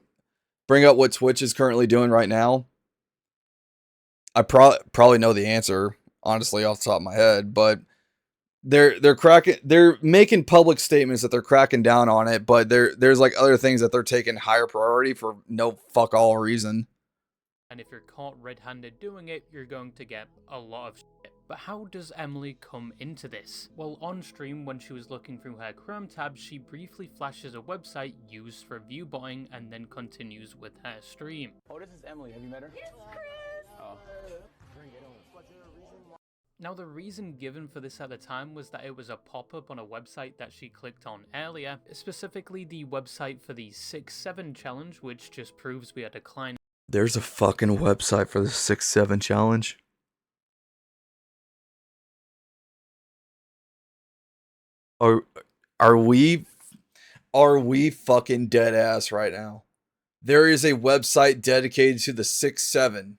up what Twitch is currently doing right now. I probably know the answer, honestly, off the top of my head, but they're making public statements that they're cracking down on it, but there's like other things that they're taking higher priority for no fuck all reason. And if you're caught red-handed doing it, you're going to get a lot of shit. But how does Emily come into this? Well, on stream, when she was looking through her Chrome tab, she briefly flashes a website used for viewbotting and then continues with her stream. Oh, this is Emily. Have you met her? Yes, Chris! Oh. Now, the reason given for this at the time was that it was a pop-up on a website that she clicked on earlier, specifically the website for the 6-7 challenge, which just proves we are declining. There's a fucking website for the 6-7 challenge. Are we fucking dead ass right now? There is a website dedicated to the 6-7.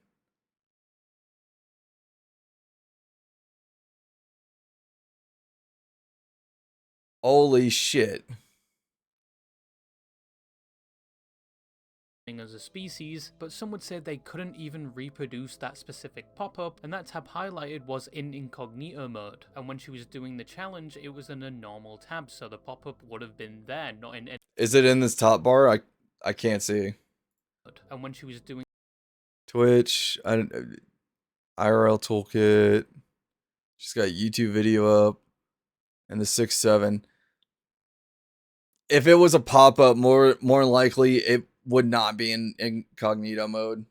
Holy shit. As a species, but some would say they couldn't even reproduce that specific pop-up, and that tab highlighted was in incognito mode, and when she was doing the challenge it was in a normal tab, so the pop-up would have been there, not in any. Is it in this top bar? I can't see. And when she was doing Twitch, IRL toolkit, she's got YouTube video up, and the 6-7. If it was a pop-up, more likely it would not be in incognito mode.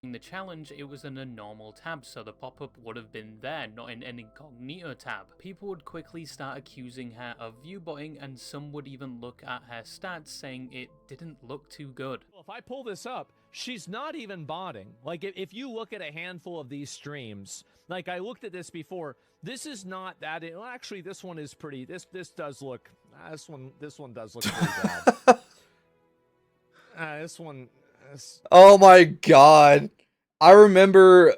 In the challenge, it was in a normal tab, so the pop-up would have been there, not in an incognito tab. People would quickly start accusing her of viewbotting, and some would even look at her stats saying it didn't look too good. Well, if I pull this up, she's not even botting. Like, if you look at a handful of these streams, like I looked at this before, this is not that. Well, actually, this one is pretty. This does look. This one does look pretty bad. This one. Oh my god. I remember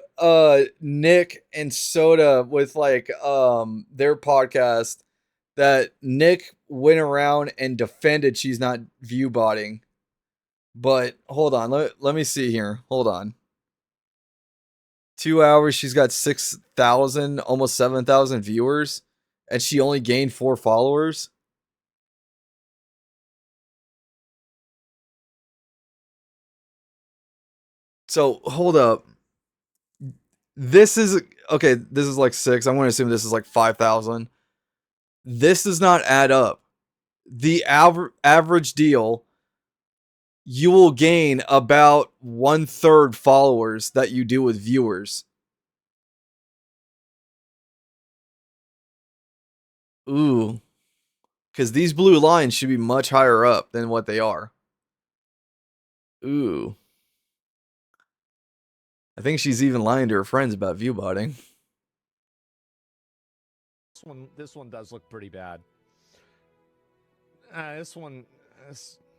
Nick and Soda with like their podcast that Nick went around and defended she's not view botting. But hold on, let me see here. Hold on. 2 hours, she's got 6,000, almost 7,000 viewers, and she only gained 4 followers. So hold up. This is okay. This is like 6. I'm going to assume this is like 5,000. This does not add up. The average deal, you will gain about 1/3 followers that you do with viewers. Ooh. Because these blue lines should be much higher up than what they are. Ooh. I think she's even lying to her friends about view botting. This one does look pretty bad. This one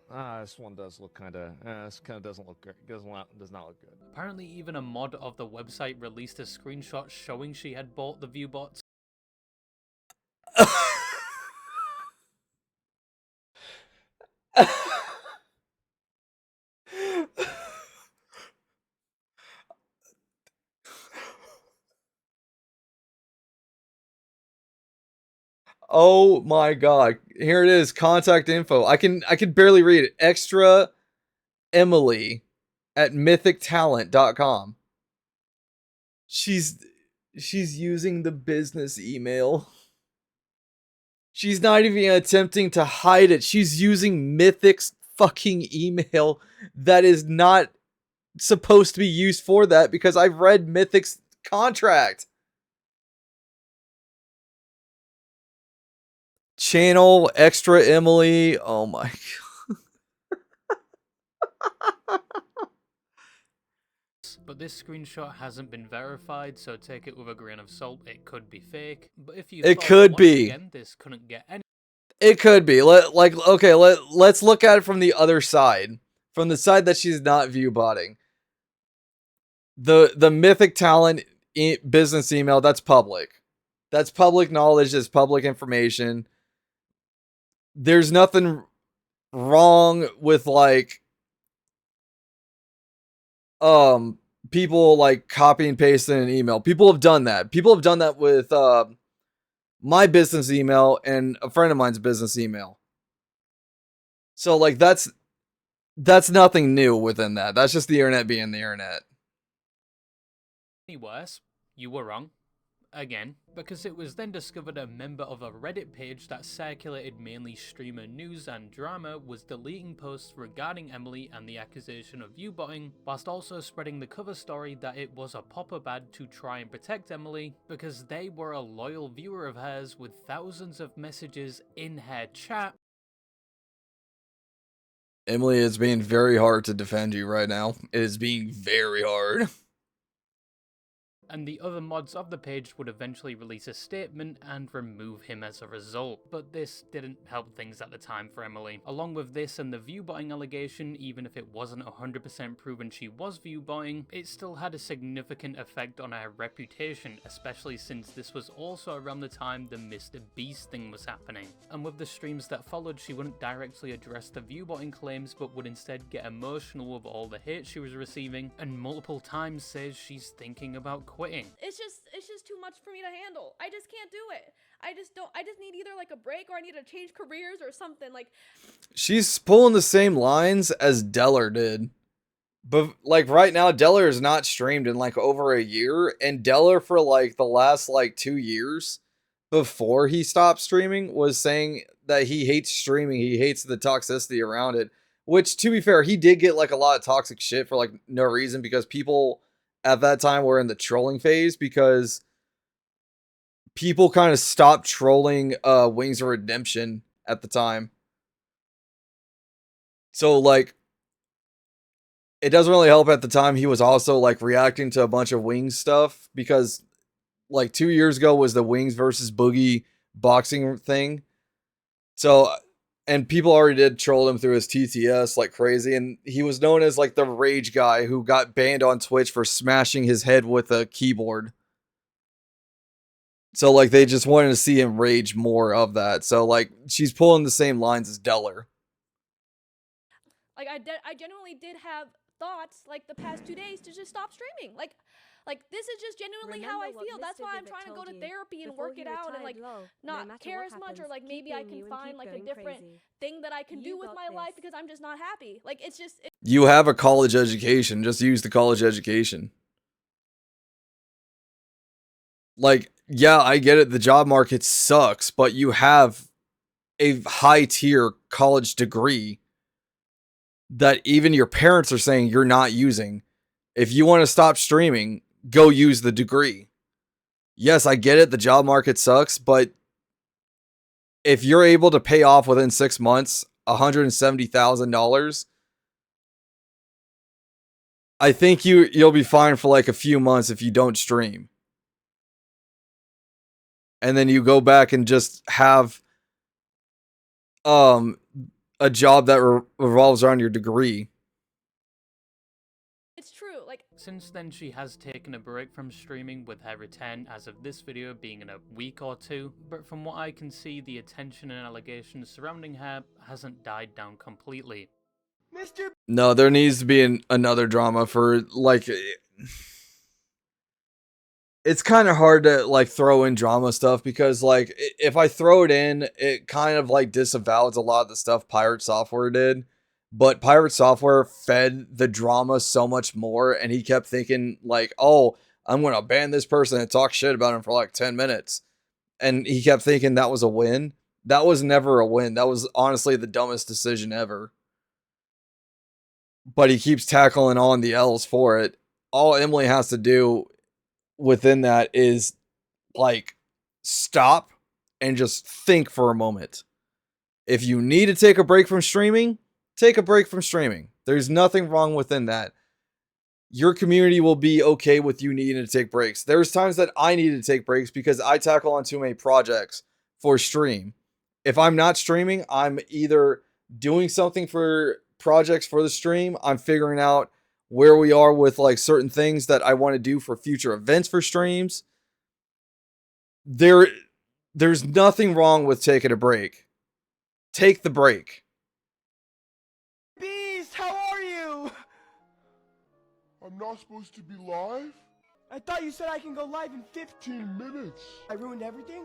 does look kind of. This kind of doesn't look good. Does not look good. Apparently, even a mod of the website released a screenshot showing she had bought the view bots. Oh my god. Here it is. Contact info. I can barely read it. ExtraEmily at mythictalent.com. She's using the business email. She's not even attempting to hide it. She's using Mythic's fucking email that is not supposed to be used for that because I've read Mythic's contract. Channel ExtraEmily. Oh my god. But this screenshot hasn't been verified, so take it with a grain of salt. It could be fake. But if you It thought could once be. again, this couldn't get any. It could be. Let's look at it from the other side. From the side that she's not view botting. The Mythic Talent business email, that's public. That's public knowledge, that's public information. There's nothing wrong with like people like copy and pasting an email. People have done that. People have done that with my business email and a friend of mine's business email. So like that's nothing new within that. That's just the internet being the internet. Worse, you were wrong. Again, because it was then discovered a member of a Reddit page that circulated mainly streamer news and drama was deleting posts regarding Emily and the accusation of view-botting, whilst also spreading the cover story that it was a pop-up ad to try and protect Emily because they were a loyal viewer of hers with thousands of messages in her chat. Emily is being very hard to defend you right now. It is being very hard. And the other mods of the page would eventually release a statement and remove him as a result. But this didn't help things at the time for Emily. Along with this and the view-botting allegation, even if it wasn't 100% proven she was view-botting, it still had a significant effect on her reputation, especially since this was also around the time the MrBeast thing was happening. And with the streams that followed, she wouldn't directly address the view-botting claims, but would instead get emotional with all the hate she was receiving, and multiple times says she's thinking about quitting. It's just too much for me to handle. I just can't do it. I just need either like a break or I need to change careers or something. Like she's pulling the same lines as Deller did. But like right now, Deller is not streamed in like over a year, and Deller for like the last like 2 years before he stopped streaming was saying that he hates streaming, he hates the toxicity around it. Which, to be fair, he did get like a lot of toxic shit for like no reason because people at that time were in the trolling phase because people kind of stopped trolling Wings of Redemption at the time. So like it doesn't really help at the time. He was also like reacting to a bunch of Wings stuff because like 2 years ago was the Wings versus Boogie boxing thing. So And people already did troll him through his TTS like crazy. And he was known as like the rage guy who got banned on Twitch for smashing his head with a keyboard. So like they just wanted to see him rage more of that. So like she's pulling the same lines as Deller. Like I genuinely did have thoughts like the past 2 days to just stop streaming. Like this is just genuinely how I feel. That's why I'm trying to go to therapy and work it out and like not care as much, or like maybe I can find like a different thing that I can do with my life because I'm just not happy. Like it's just You have a college education. Just use the college education. Like, yeah, I get it. The job market sucks, but you have a high tier college degree that even your parents are saying you're not using. If you want to stop streaming, go use the degree. Yes, I get it. The job market sucks, but if you're able to pay off within 6 months $170,000, I think you'll be fine for like a few months if you don't stream. And then you go back and just have a job that revolves around your degree. it's true. Like Since then, she has taken a break from streaming, with her return as of this video being in a week or two, but from what I can see, the attention and allegations surrounding her hasn't died down completely. No, there needs to be another drama for like. It's kind of hard to like throw in drama stuff because like if I throw it in, it kind of like disavows a lot of the stuff Pirate Software did. But Pirate Software fed the drama so much more, and he kept thinking like, "Oh, I'm gonna ban this person and talk shit about him for like 10 minutes," and he kept thinking that was a win. That was never a win. That was honestly the dumbest decision ever. But he keeps tackling on the L's for it. All Emily has to do within that is like stop and just think for a moment. If you need to take a break from streaming, take a break from streaming. There's nothing wrong within that. Your community will be okay with you needing to take breaks. There's times that I need to take breaks because I tackle on too many projects for stream. If I'm not streaming, I'm either doing something for projects for the stream, I'm figuring out where we are with like certain things that I want to do for future events for streams. There's nothing wrong with taking a break. Take the break. Beast, how are you? I'm not supposed to be live? I thought you said I can go live in 15 minutes. I ruined everything?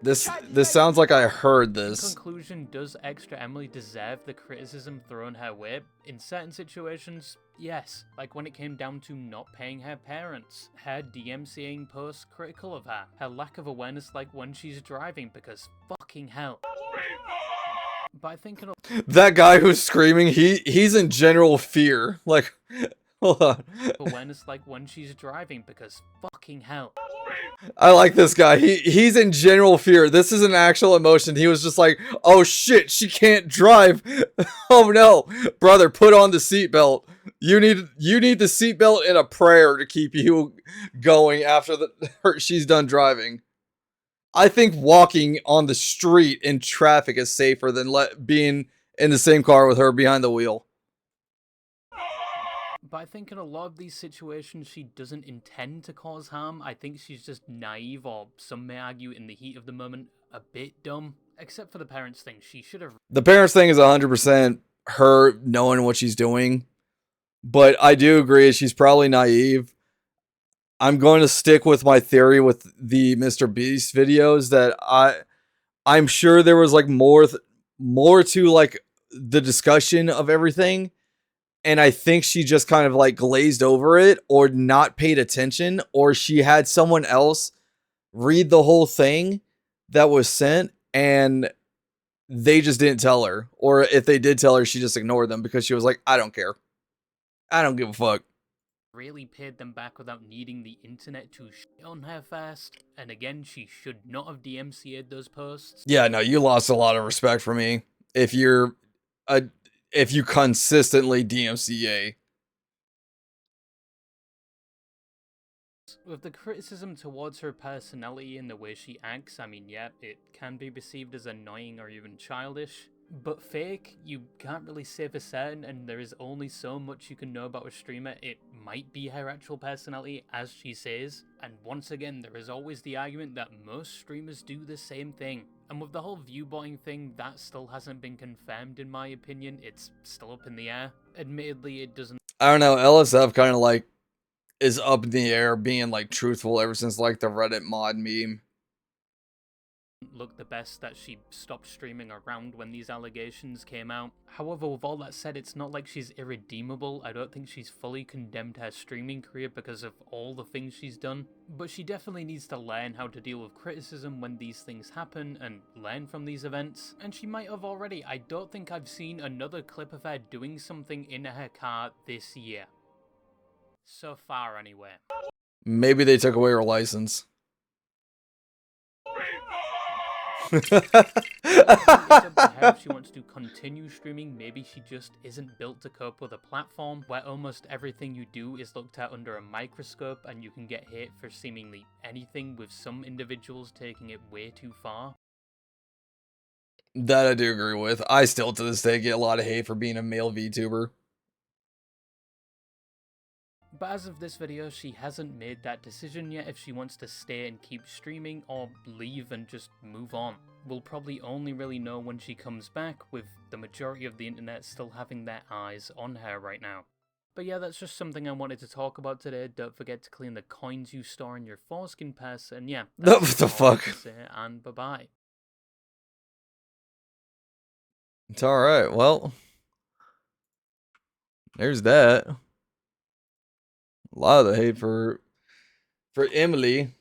This sounds like I heard In this. conclusion, does ExtraEmily deserve the criticism thrown her way? In certain situations, yes. Like when it came down to not paying her parents, her DMCAing posts critical of her, her lack of awareness like when she's driving, because fucking hell. But I think That guy who's screaming, he's in general fear. Like, hold on. awareness like when she's driving, because fucking hell. I like this guy. He's in general fear. This is an actual emotion. He was just like, oh shit, she can't drive. Oh no. Brother, put on the seatbelt. You need the seatbelt and a prayer to keep you going after she's done driving. I think walking on the street in traffic is safer than being in the same car with her behind the wheel. But I think in a lot of these situations, she doesn't intend to cause harm. I think she's just naive, or some may argue in the heat of the moment, a bit dumb. Except for the parents thing, she should have... The parents thing is 100% her knowing what she's doing. But I do agree, she's probably naive. I'm going to stick with my theory with the MrBeast videos that I'm sure there was like more to like the discussion of everything. And I think she just kind of like glazed over it or not paid attention, or she had someone else read the whole thing that was sent and they just didn't tell her. Or if they did tell her, she just ignored them because she was like, I don't care. I don't give a fuck. Really paid them back without needing the internet to shit on her first. And again, she should not have DMCA'd those posts. Yeah, no, you lost a lot of respect for me if you consistently DMCA. With the criticism towards her personality and the way she acts, I mean, yeah, it can be perceived as annoying or even childish. But fake, you can't really say for certain, and there is only so much you can know about a streamer. It might be her actual personality, as she says. And once again, there is always the argument that most streamers do the same thing. And with the whole viewbotting thing, that still hasn't been confirmed in my opinion. It's still up in the air. Admittedly, it doesn't... I don't know, LSF kind of like is up in the air being like truthful ever since like the Reddit mod meme. Look the best that she stopped streaming around when these allegations came out. However, with all that said, it's not like she's irredeemable. I don't think she's fully condemned her streaming career because of all the things she's done. But she definitely needs to learn how to deal with criticism when these things happen and learn from these events. And she might have already. I don't think I've seen another clip of her doing something in her car this year. So far, anyway. Maybe they took away her license. It's up to her if she wants to continue streaming. Maybe she just isn't built to cope with a platform where almost everything you do is looked at under a microscope and you can get hate for seemingly anything, with some individuals taking it way too far. That I do agree with. I still to this day get a lot of hate for being a male VTuber. But as of this video, she hasn't made that decision yet if she wants to stay and keep streaming or leave and just move on. We'll probably only really know when she comes back, with the majority of the internet still having their eyes on her right now. But yeah, that's just something I wanted to talk about today. Don't forget to clean the coins you store in your foreskin purse, and yeah, What that's the all I fuck? have to say, and bye-bye. It's alright, well. There's that. A lot of the hate for Emily.